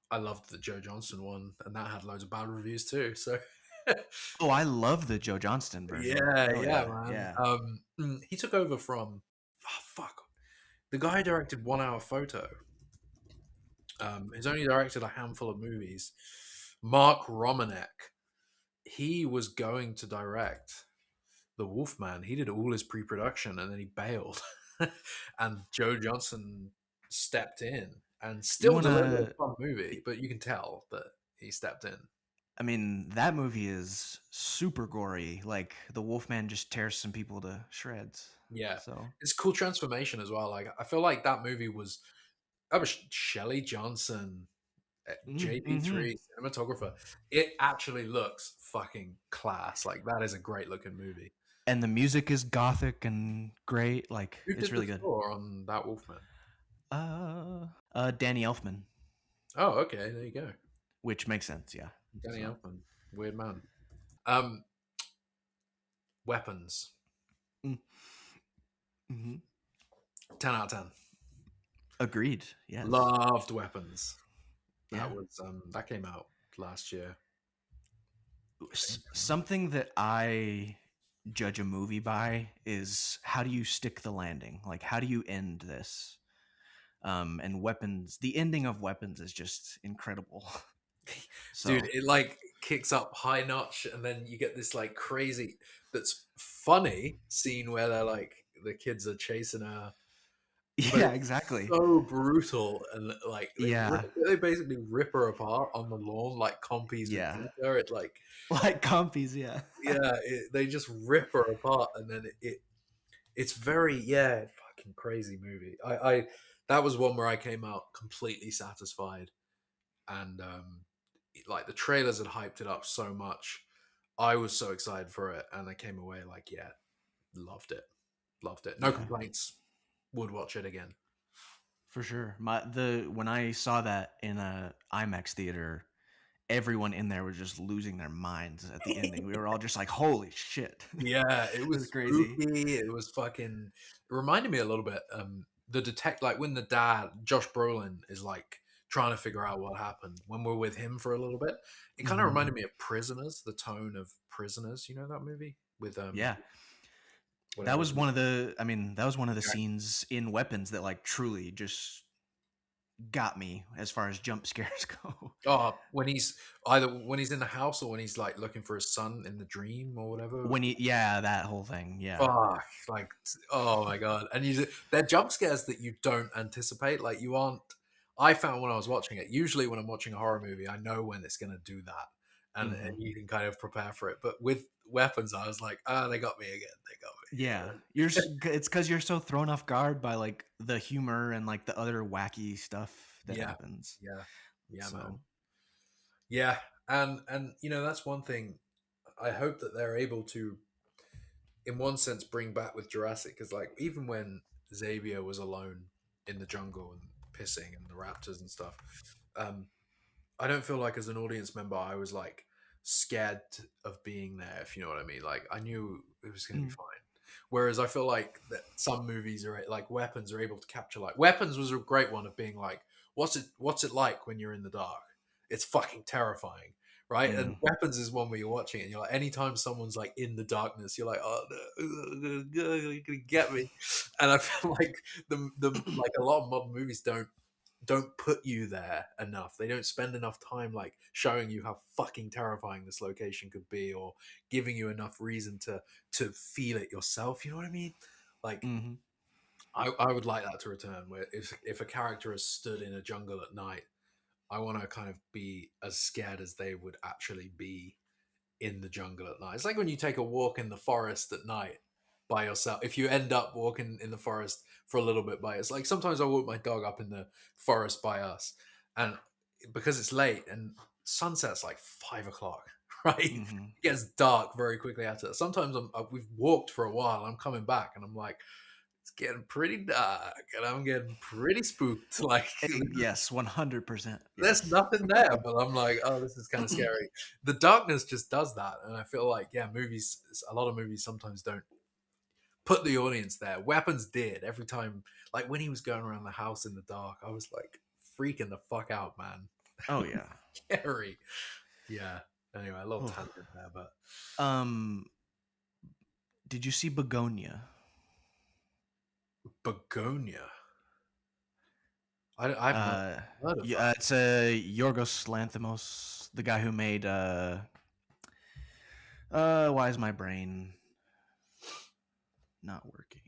I loved the Joe Johnston one, and that had loads of bad reviews too. So, oh, I love the Joe Johnston version. Yeah, man. Yeah. He took over from the guy who directed 1 Hour Photo. He's only directed a handful of movies. Mark Romanek. He was going to direct The Wolfman. He did all his pre-production and then he bailed. And Joe Johnston stepped in and still delivered a fun movie, but you can tell that he stepped in. I mean, that movie is super gory. Like the Wolfman just tears some people to shreds. Yeah. So it's a cool transformation as well. Like, I feel like that was Shelley Johnson, JP3 cinematographer. It actually looks fucking class. Like, that is a great looking movie. And the music is gothic and great. Like, Who it's did really the good. score on that Wolfman? Danny Elfman. Oh, okay, there you go. Which makes sense, yeah. Danny Elfman, weird man. Weapons. 10 out of 10. Agreed. Yeah. Loved Weapons. Yeah. That came out last year. Something that I judge a movie by is how do you stick the landing? Like, how do you end this? And Weapons, the ending of Weapons is just incredible. So. Dude, it like kicks up high notch, and then you get this like crazy, that's funny scene where they're like, the kids are chasing her. Yeah, exactly. So brutal, and like they basically rip her apart on the lawn like compies. Yeah, it's like compies. Yeah, they just rip her apart, and then it's very fucking crazy movie. I that was one where I came out completely satisfied, and like the trailers had hyped it up so much. I was so excited for it, and I came away like, loved it. No complaints. Would watch it again for sure. When I saw that in a IMAX theater, everyone in there was just losing their minds at the ending. We were all just like, "Holy shit!" Yeah, it was crazy. It was fucking. It reminded me a little bit. The like when the dad, Josh Brolin, is like trying to figure out what happened. When we're with him for a little bit, it kind of reminded me of Prisoners. The tone of Prisoners. You know that movie with yeah. That was one of the scenes in Weapons that like truly just got me as far as jump scares go. Oh, when he's in the house or when he's like looking for his son in the dream or whatever. That whole thing. Yeah. Fuck, like, oh my god. And they're jump scares that you don't anticipate. Like, you aren't. I found when I was watching it, usually when I'm watching a horror movie, I know when it's going to do that. And you can kind of prepare for it. But with Weapons, I was like, they got me again. They got me. Yeah, it's because you're so thrown off guard by like the humor and like the other wacky stuff that happens. Yeah, so. Man. Yeah, and that's one thing. I hope that they're able to, in one sense, bring back with Jurassic, because like even when Xavier was alone in the jungle and pissing and the raptors and stuff, I don't feel like as an audience member I was like scared of being there, if you know what I mean. Like I knew it was going to be fine. Whereas I feel like that some movies are like Weapons are able to capture, like Weapons was a great one of being like, what's it like when you're in the dark? It's fucking terrifying, right? And Weapons is one where you're watching it and you're like, anytime someone's like in the darkness, you're like, oh no, you're gonna get me. And I feel like the like a lot of modern movies don't put you there enough. They don't spend enough time like showing you how fucking terrifying this location could be, or giving you enough reason to feel it yourself. You know what I mean? Like I would like that to return, where if a character has stood in a jungle at night, I want to kind of be as scared as they would actually be in the jungle at night. It's like when you take a walk in the forest at night by yourself. If you end up walking in the forest for a little bit by it's like sometimes I walk my dog up in the forest by us, and because it's late and sunset's like 5 o'clock, right? It gets dark very quickly after that. Sometimes we've walked for a while. I'm coming back and I'm like, it's getting pretty dark and I'm getting pretty spooked. Like, yes, 100%. there's nothing there, but I'm like, oh, this is kind of scary. The darkness just does that, and I feel like, yeah, a lot of movies sometimes don't put the audience there. Weapons did every time, like when he was going around the house in the dark, I was like freaking the fuck out, man. Oh yeah, scary. Yeah. Anyway, a little tangent there, but did you see Begonia? Begonia. I've not heard of that. It's Yorgos Lanthimos, the guy who made why is my brain not working?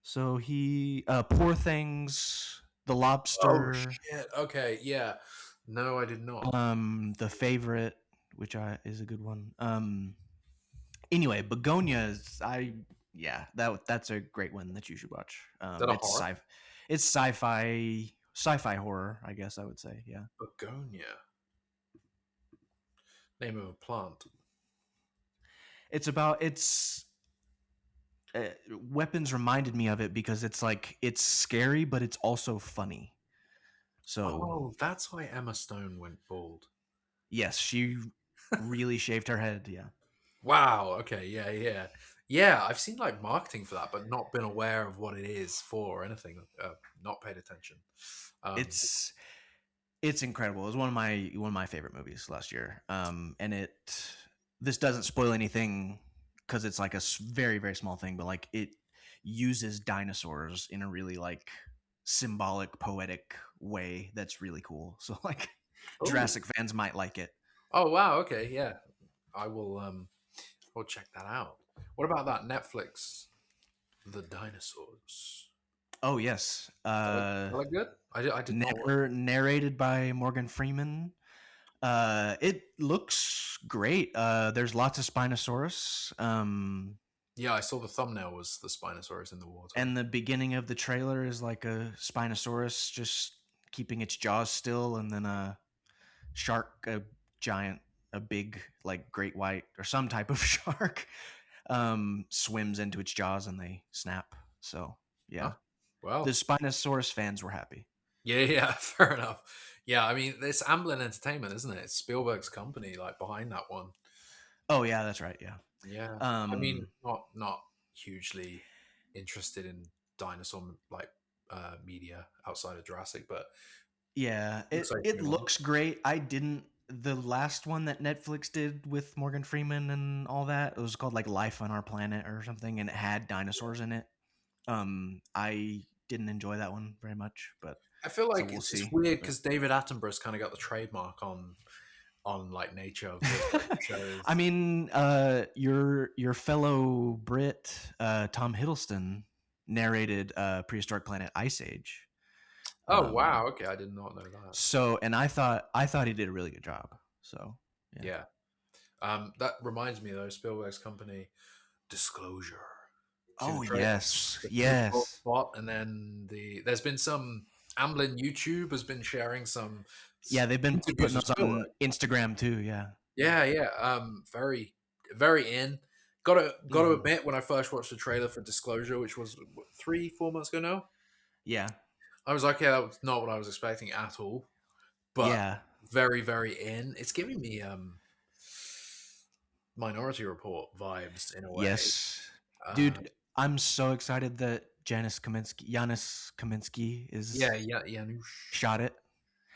So he Poor Things, The Lobster. Oh shit. Okay, yeah. No, I did not. The Favorite, which is a good one. Anyway, Begonia is that's a great one that you should watch. It's sci-fi horror, I guess I would say. Yeah. Begonia. Name of a plant. Weapons reminded me of it because it's like it's scary, but it's also funny. So that's why Emma Stone went bald. Yes, she really shaved her head. Yeah. Wow. Okay. Yeah. I've seen like marketing for that, but not been aware of what it is for or anything. Not paid attention. It's incredible. It was one of my favorite movies last year. And this doesn't spoil anything because it's like a very, very small thing, but like it uses dinosaurs in a really like symbolic, poetic way that's really cool. So like Jurassic fans might like it. Oh wow, okay, yeah. I will I'll check that out. What about that Netflix The Dinosaurs? Oh yes. That good? I did narrated by Morgan Freeman. It looks great. There's lots of Spinosaurus. Yeah, I saw the thumbnail was the Spinosaurus in the water. And the beginning of the trailer is like a Spinosaurus just keeping its jaws still, and then a shark, a big like great white or some type of shark, swims into its jaws and they snap. So yeah. Huh? Well, the Spinosaurus fans were happy. Yeah, fair enough. Yeah, I mean, it's Amblin Entertainment, isn't it? It's Spielberg's company, like behind that one. Oh yeah, that's right. Yeah. Yeah. I mean, not hugely interested in dinosaur like media outside of Jurassic, but yeah, it looks great. The last one that Netflix did with Morgan Freeman and all that, it was called like Life on Our Planet or something, and it had dinosaurs in it. I didn't enjoy that one very much, but I feel like it's weird because David Attenborough's kind of got the trademark on like nature of shows. I mean, your fellow Brit, Tom Hiddleston, narrated Prehistoric Planet Ice Age. Oh wow! Okay, I did not know that. So, and I thought he did a really good job. So yeah. That reminds me though, Spielberg's company, Disclosure. Oh yes. Spot, and then there's been some Amblin YouTube has been sharing some. Yeah, they've been putting us on Instagram too. Yeah. Yeah. Very, very in. Got to admit, when I first watched the trailer for Disclosure, which was 3-4 months ago now. Yeah. I was like, yeah, that was not what I was expecting at all. But very, very in. It's giving me Minority Report vibes in a way. Yes, dude, I'm so excited that Janusz Kaminski is Janusz shot it.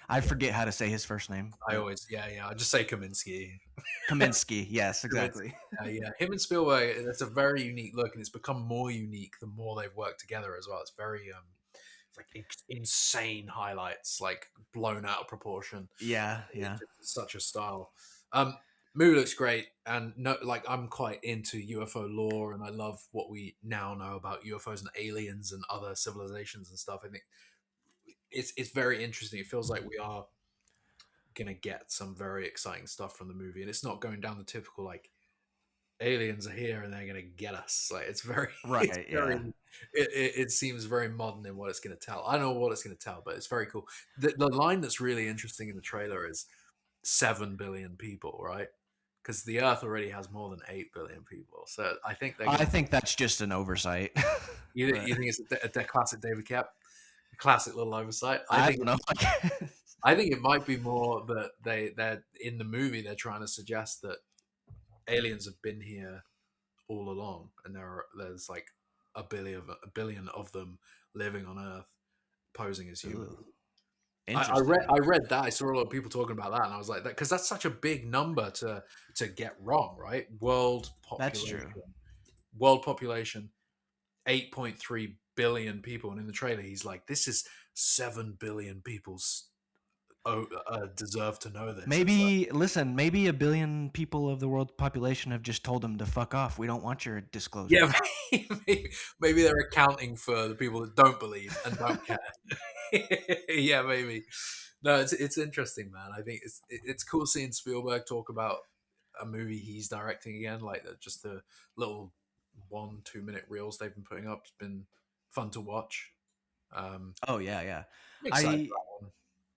I forget how to say his first name. I always I just say Kaminski. Kaminski, yes, exactly. Yeah, him and Spielberg. That's a very unique look, and it's become more unique the more they've worked together as well. It's very it's like insane highlights, like blown out of proportion. Yeah. It's such a style. Movie looks great, and I'm quite into UFO lore, and I love what we now know about UFOs and aliens and other civilizations and stuff. I think it's very interesting. It feels like we are gonna get some very exciting stuff from the movie, and it's not going down the typical like aliens are here and they're gonna get us. Like it's very right. It's very, it seems very modern in what it's gonna tell. I don't know what it's gonna tell, but it's very cool. The line that's really interesting in the trailer is 7 billion people, right? Because the Earth already has more than 8 billion people. So I think that's just an oversight. You think it's a classic David Kep? A classic little oversight? I don't know. I think it might be more that they're in the movie they're trying to suggest that aliens have been here all along, and there's like a billion of them living on Earth, posing as humans. I read that. I saw a lot of people talking about that, and I was like, that because that's such a big number to get wrong, right? World population. That's true. World population, 8.3 billion people, and in the trailer, he's like, "This is 7 billion people's deserve to know this." Maybe maybe a billion people of the world population have just told them to fuck off. We don't want your disclosure. Yeah, maybe they're accounting for the people that don't believe and don't care. Yeah, maybe. No, it's interesting, man. I think it's cool seeing Spielberg talk about a movie he's directing again. Like just the little 1-2 minute reels they've been putting up. It's been fun to watch. Oh yeah.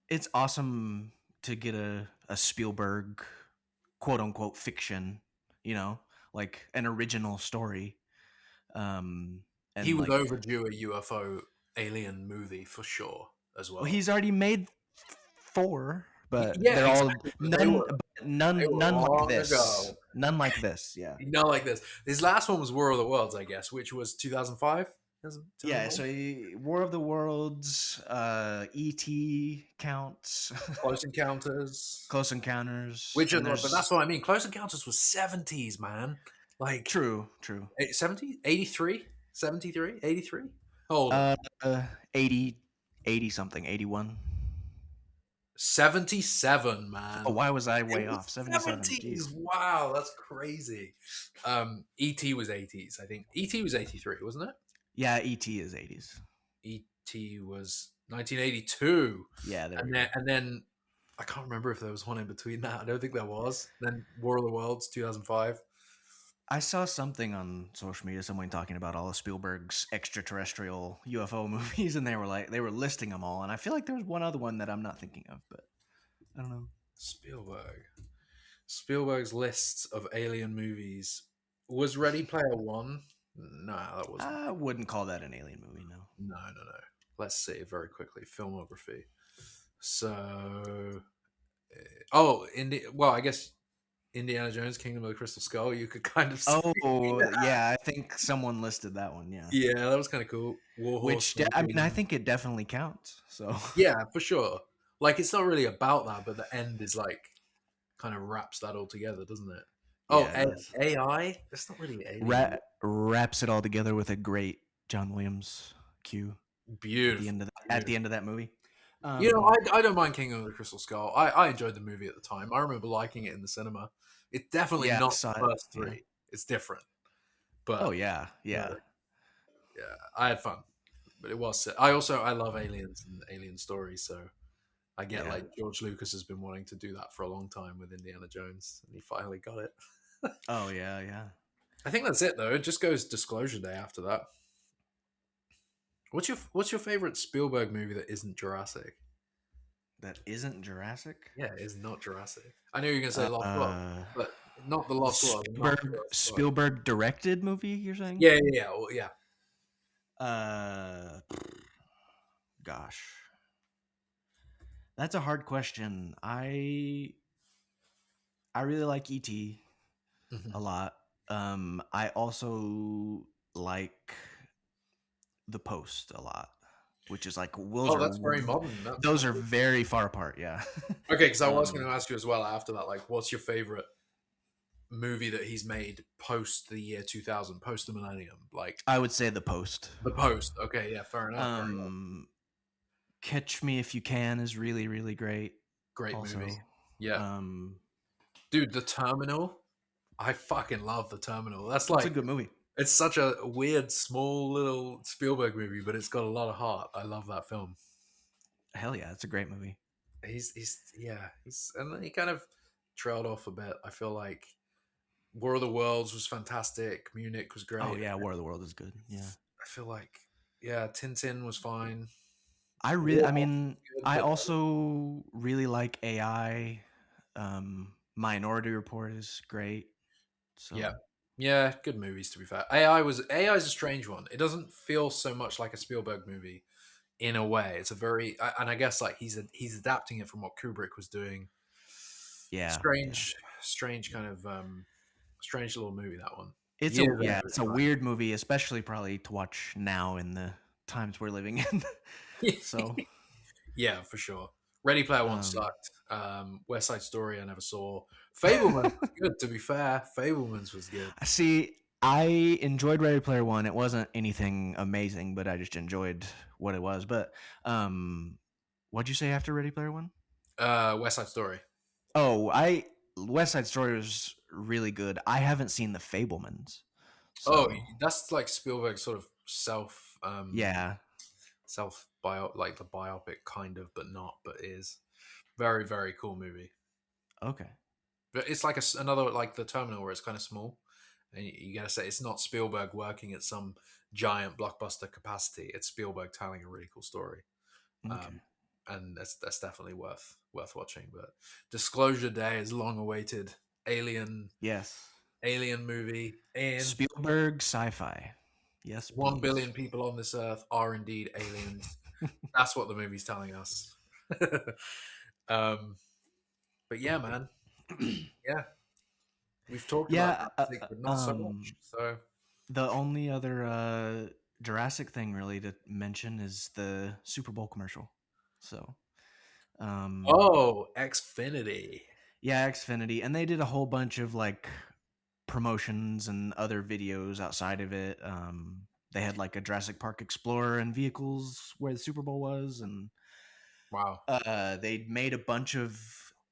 It's awesome to get a Spielberg quote unquote fiction, like an original story. And he was overdue a UFO alien movie for sure as well. He's already made 4, but they're all none like this. Ago. None like this. Yeah, not like this. His last one was War of the Worlds, I guess, which was 2005. Yeah, so War of the Worlds, E.T. counts. Close Encounters. But that's what I mean. Close Encounters was 70s, man. Like True. 70, 83, 73, 83. Oh, 80 something, 81. 77, man. Oh, why was I way off? 77. 70s. Wow, that's crazy. E.T. was 80s, I think. E.T. was 83, wasn't it? Yeah, E.T. is 80s. E.T. was 1982. Yeah, and then I can't remember if there was one in between that. I don't think there was. Then War of the Worlds, 2005. I saw something on social media, someone talking about all of Spielberg's extraterrestrial UFO movies, and they were listing them all. And I feel like there was one other one that I'm not thinking of, but I don't know. Spielberg's lists of alien movies was Ready Player One. No, that wasn't. I wouldn't call that an alien movie, no. No. Let's see very quickly. Filmography. So, I guess Indiana Jones, Kingdom of the Crystal Skull. You could kind of see yeah, I think someone listed that one. Yeah, that was kind of cool. Which I think it definitely counts. So yeah, for sure. Like it's not really about that, but the end is like kind of wraps that all together, doesn't it? AI. That's not really alien. Wraps it all together with a great John Williams cue. Beautiful. At the end of that movie. I don't mind King of the Crystal Skull. I enjoyed the movie at the time. I remember liking it in the cinema. It's definitely not the first 3. Yeah. It's different. But yeah, I had fun. But it was. I love aliens and alien stories, so I get like George Lucas has been wanting to do that for a long time with Indiana Jones, and he finally got it. Oh yeah. I think that's it though. It just goes Disclosure Day after that. What's your favorite Spielberg movie that isn't Jurassic? That isn't Jurassic? Yeah, it's not Jurassic. I knew you were going to say Lost World, but not the Lost World. Spielberg directed movie, you're saying? Yeah. Well, yeah. Gosh, that's a hard question. I really like ET Mm-hmm. a lot. I also like The Post a lot, which is like Oh, that's very modern. those That's are really... very far apart. Yeah. Okay, because I was going to ask you as well after that, like, what's your favorite movie that he's made post the year 2000, post the millennium? Like, I would say The Post. The Post. Okay, yeah, fair enough. Fair enough. Catch Me If You Can is really, really great. Great Also, movie. Yeah. Dude, The Terminal. I fucking love The Terminal. That's it's a like, good movie. it's such a weird, small little Spielberg movie, but it's got a lot of heart. I love that film. Hell yeah, it's a great movie. And then he kind of trailed off a bit. I feel like War of the Worlds was fantastic. Munich was great. Oh yeah, War of the World is good. Yeah. I feel like, yeah, Tintin was fine. I also really like AI. Minority Report is great. So yeah, good movies to be fair. AI is a strange one. It doesn't feel so much like a Spielberg movie in a way. It's a very, and I guess like he's adapting it from what Kubrick was doing. Yeah, strange kind of strange little movie, that one. It's a weird movie, especially probably to watch now in the times we're living in. So yeah, for sure. Ready Player One sucked. West Side Story I never saw. Fableman's was good, to be fair. Fableman's was good. See, I enjoyed Ready Player One. It wasn't anything amazing, but I just enjoyed what it was. But what'd you say after Ready Player One? West Side Story. Oh, West Side Story was really good. I haven't seen The Fablemans. So. Oh, that's like Spielberg's sort of self like the biopic kind of, but not, but is very, very cool movie. Okay. But it's like another, like The Terminal, where it's kind of small, and you gotta say it's not Spielberg working at some giant blockbuster capacity. It's Spielberg telling a really cool story. Okay. And that's definitely worth watching. But Disclosure Day is long awaited. Alien movie, and Spielberg sci-fi. Yes, 1 billion people on this earth are indeed aliens. That's what the movie's telling us. But yeah, man. Yeah, we've talked about Jurassic, but not so much. So the only other Jurassic thing really to mention is the Super Bowl commercial. So, Xfinity. Yeah, Xfinity, and they did a whole bunch of like promotions and other videos outside of it. They had like a Jurassic Park Explorer and vehicles where the Super Bowl was, and wow, they made a bunch of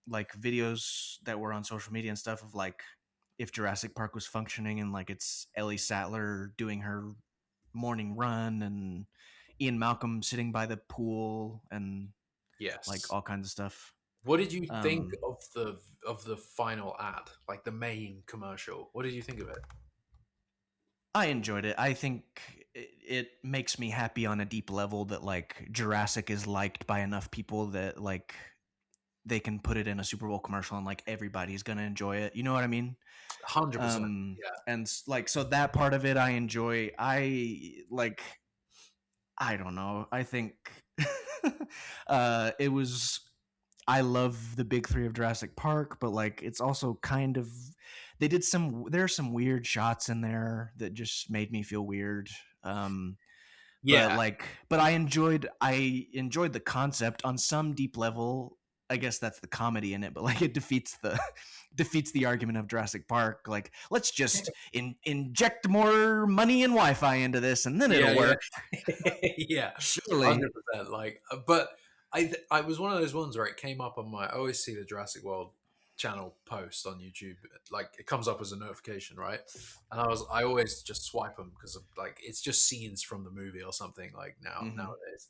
like videos that were on social media and stuff of like if Jurassic Park was functioning, and like it's Ellie Sattler doing her morning run and Ian Malcolm sitting by the pool and like all kinds of stuff. What did you think of the final ad, like the main commercial? What did you think of it? I enjoyed it. I think it makes me happy on a deep level that like Jurassic is liked by enough people that like they can put it in a Super Bowl commercial and like everybody's gonna enjoy it. You know what I mean? 100%. Yeah. And like so that part of it I enjoy. I don't know. I think it was. I love the big three of Jurassic Park, but like it's also kind of there are some weird shots in there that just made me feel weird. But I enjoyed the concept on some deep level. I guess that's the comedy in it, but like it defeats the argument of Jurassic Park. Like, let's just inject more money and Wi-Fi into this, and then it'll work. Yeah, surely. 100%. Like, but I was one of those ones where it came up on I always see the Jurassic World channel post on YouTube, like it comes up as a notification, right? And I always just swipe them because like it's just scenes from the movie or something like nowadays.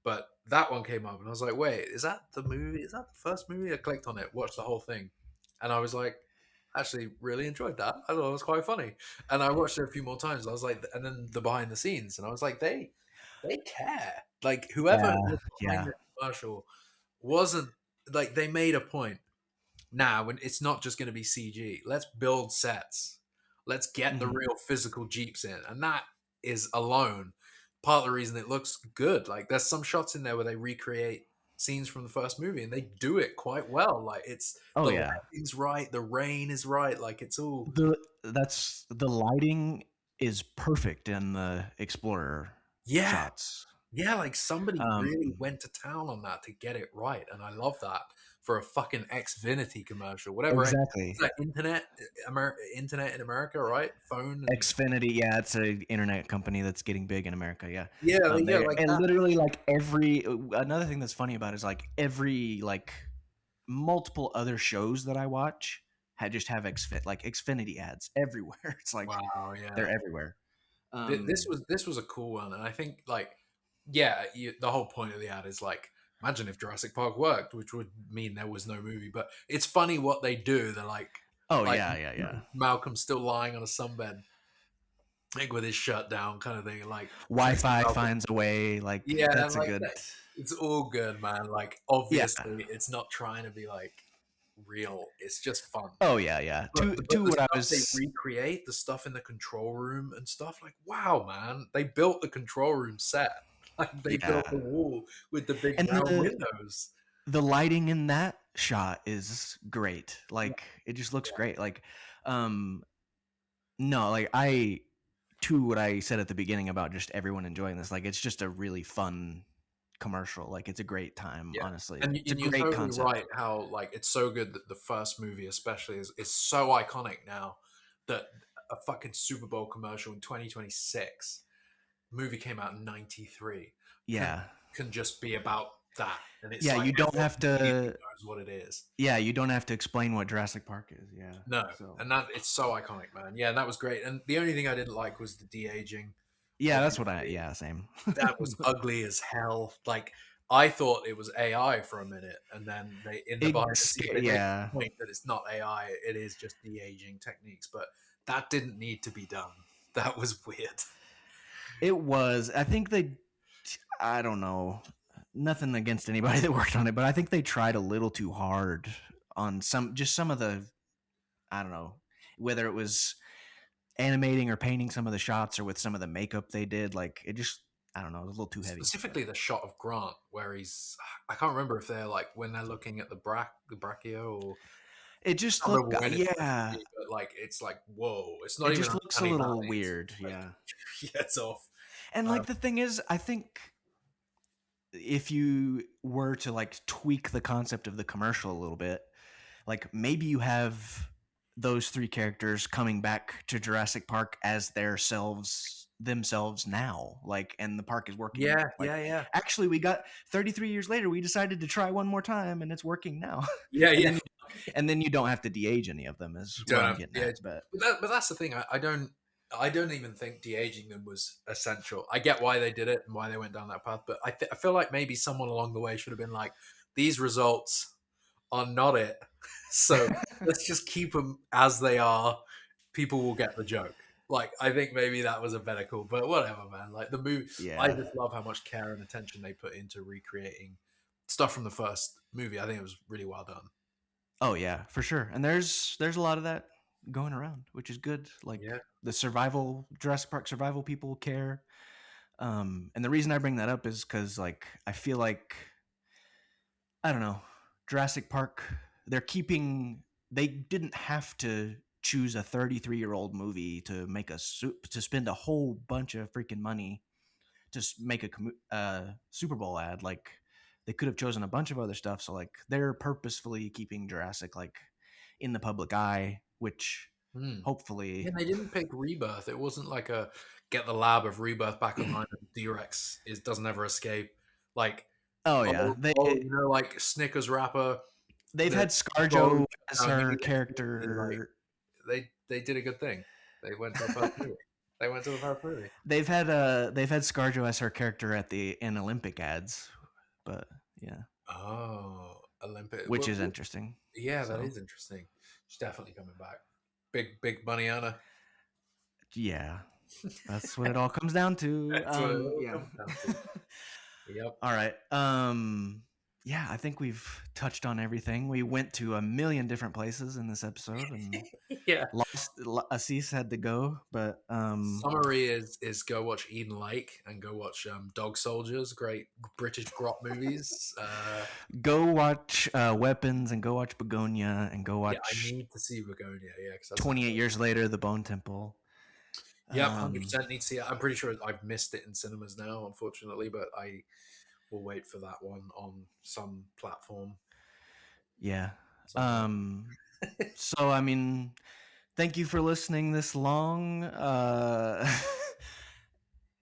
But that one came up and I was like, wait, is that the movie? Is that the first movie? I clicked on it, watched the whole thing, and I was like, actually really enjoyed that. I thought it was quite funny. And I watched it a few more times. And I was like, and then the behind the scenes, and I was like, they care. Like whoever was behind the commercial wasn't like, they made a point. Now, when it's not just going to be CG, let's build sets. Let's get the real physical Jeeps in. And that is alone part of the reason it looks good. Like there's some shots in there where they recreate scenes from the first movie, and they do it quite well. Like it's Oh the yeah, lighting's right, the rain is right, like it's all the lighting is perfect in the Explorer yeah. shots. Yeah, like somebody really Um, went to town on that to get it right, and I love that for a fucking Xfinity commercial. Whatever, exactly. that internet in America, right? Phone and Xfinity, yeah, it's a internet company that's getting big in America. Yeah, yeah, they like and that. literally like every another thing that's funny about it is like every like multiple other shows that I watch just have Xfinity ads everywhere. It's like Wow, yeah. they're everywhere. This was a cool one, and I think like yeah, the whole point of the ad is like imagine if Jurassic Park worked, which would mean there was no movie. But it's funny what they do. They're Oh like yeah. Malcolm's still lying on a sunbed, like with his shirt down, kind of thing. Like next to Wi-Fi Malcolm, finds a way. Like yeah, that's a like good. that. It's all good, man. Like Yeah. obviously, it's not trying to be like real. It's just fun. Oh yeah. But To the what I stuff they was. recreate, the stuff in the control room and stuff, like wow, man, they built the control room set. Like they built Yeah, the wall with the big and round windows. the lighting in that shot is great. Yeah, Like it just looks great. Like, um, no, like I to what I said at the beginning about just everyone enjoying this. Like it's just a really fun commercial. Like it's a great time. yeah. Honestly, And, it's a you're great totally concept. right. How like it's so good that the first movie, especially, is so iconic now that a fucking Super Bowl commercial in 2026 movie came out in 93 can Yeah, just be about that, and it's yeah. like You don't everyone have immediately to. knows what it is. Yeah, you don't have to explain what Jurassic Park is. Yeah. No, So. and that it's so iconic, man. Yeah, and that was great. And the only thing I didn't like was the de-aging. Yeah, that's what I. Obviously, Yeah, same. that was ugly as hell. Like I thought it was AI for a minute, and then they in the behind the scenes they make Yeah. the point that it's not AI; it is just de-aging techniques. But that didn't need to be done. That was weird. It was. I think they. I don't know. Nothing against anybody that worked on it, but I think they tried a little too hard on some of the. I don't know whether it was animating or painting some of the shots or with some of the makeup they did. Like it just. I don't know. It was a little too heavy. Specifically, the shot of Grant where he's—I can't remember if they're like when they're looking at the brachio or It just I don't looked. remember when it's meant to Yeah. be, but like it's like whoa, it's not It even just looks a uncanny little valley. weird. Like, Yeah. yeah, it's off. And like the thing is, I think if you were to like tweak the concept of the commercial a little bit, like maybe you have those three characters coming back to Jurassic Park as themselves now, like, and the park is working. Yeah, Like, yeah. actually, we got 33 years later, we decided to try one more time, and it's working now. Yeah, and yeah. Then and then you don't have to de-age any of them, is what I'm getting at. But that's the thing. I don't even think de-aging them was essential. I get why they did it and why they went down that path, but I feel like maybe someone along the way should have been like, these results are not it. So let's just keep them as they are. People will get the joke. Like I think maybe that was a better call, but whatever, man. Like the movie, yeah, I just love how much care and attention they put into recreating stuff from the first movie. I think it was really well done. oh yeah, for sure. And there's a lot of that going around, which is good. Like Yeah. the Jurassic Park survival people care. And the reason I bring that up is because like I feel like I don't know, Jurassic Park, they didn't have to choose a 33-year-old movie to make to spend a whole bunch of freaking money to make a Super Bowl ad. Like they could have chosen a bunch of other stuff. So like they're purposefully keeping Jurassic like in the public eye, which hopefully. Yeah, they didn't pick Rebirth. It wasn't like a get the lab of Rebirth back online and D-Rex doesn't ever escape. Like Oh yeah, like Snickers wrapper. They've had ScarJo as her character. Like, they did a good thing. They went to the first movie. They've had ScarJo as her character in Olympic ads, but yeah. Oh, Olympic, which is interesting. Yeah, that is interesting. She's definitely coming back. Big money on her. Yeah, that's what it all comes down to. That's what it all comes down to. Yep. All right. Yeah, I think we've touched on everything. We went to a million different places in this episode, and yeah, Assis had to go, but summary is go watch Eden Lake and go watch Dog Soldiers, great British grot movies. Go watch Weapons, and go watch Begonia, and go watch. Yeah, I need to see Begonia. Yeah, because 28 years later, The Bone Temple. Yeah, 100% need to see it. I'm pretty sure I've missed it in cinemas now, unfortunately, but I will wait for that one on some platform. Yeah. So, I mean, thank you for listening this long.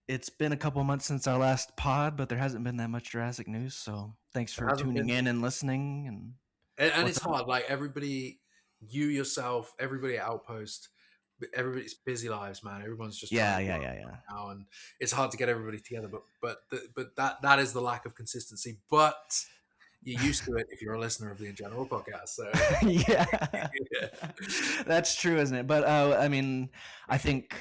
It's been a couple months since our last pod, but there hasn't been that much Jurassic news. So thanks for tuning in and listening. And it's hard. Like everybody, you yourself, everybody at Outpost, everybody's busy lives, man. Everyone's just yeah. Now, and it's hard to get everybody together. But that is the lack of consistency. But you're used to it if you're a listener of the InGeneral podcast. So yeah, that's true, isn't it? But I mean, I think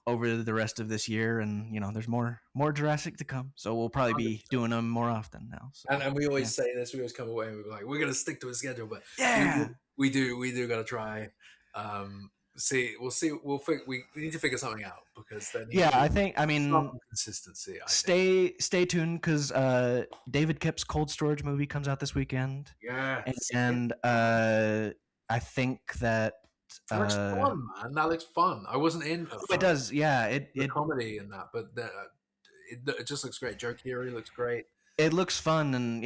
over the rest of this year, and there's more Jurassic to come, so we'll probably be doing them more often now. So, and we always say this. We always come away and we're like, we're gonna stick to a schedule, but we do gotta try. We'll see. We need to figure something out because then I mean consistency. Stay tuned because David Kip's Cold Storage movie comes out this weekend. Yeah, and I think that looks fun, man. That looks fun. I wasn't in. It does, yeah. It comedy in that, but it just looks great. Joe Keery looks great. It looks fun, and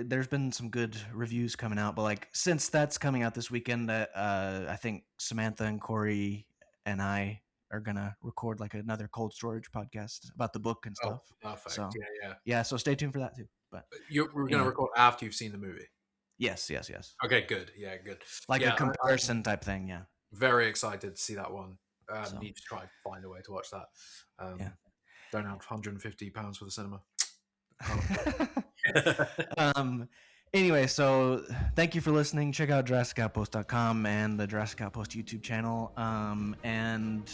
there's been some good reviews coming out. But like since that's coming out this weekend, I think Samantha and Corey and I are gonna record like another Cold Storage podcast about the book and stuff. Oh, perfect. So, yeah. So stay tuned for that too. But we're gonna record after you've seen the movie. Yes. Okay, good. Yeah, good. Like a comparison type thing. Yeah. Very excited to see that one. Need to try and find a way to watch that. Don't have £150 for the cinema. Anyway, so thank you for listening. Check out JurassicOutpost.com and the Jurassic Outpost YouTube channel. And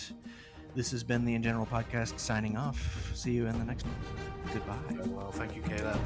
this has been the InGeneral podcast signing off. See you in the next one. Goodbye. Well, thank you, Caleb.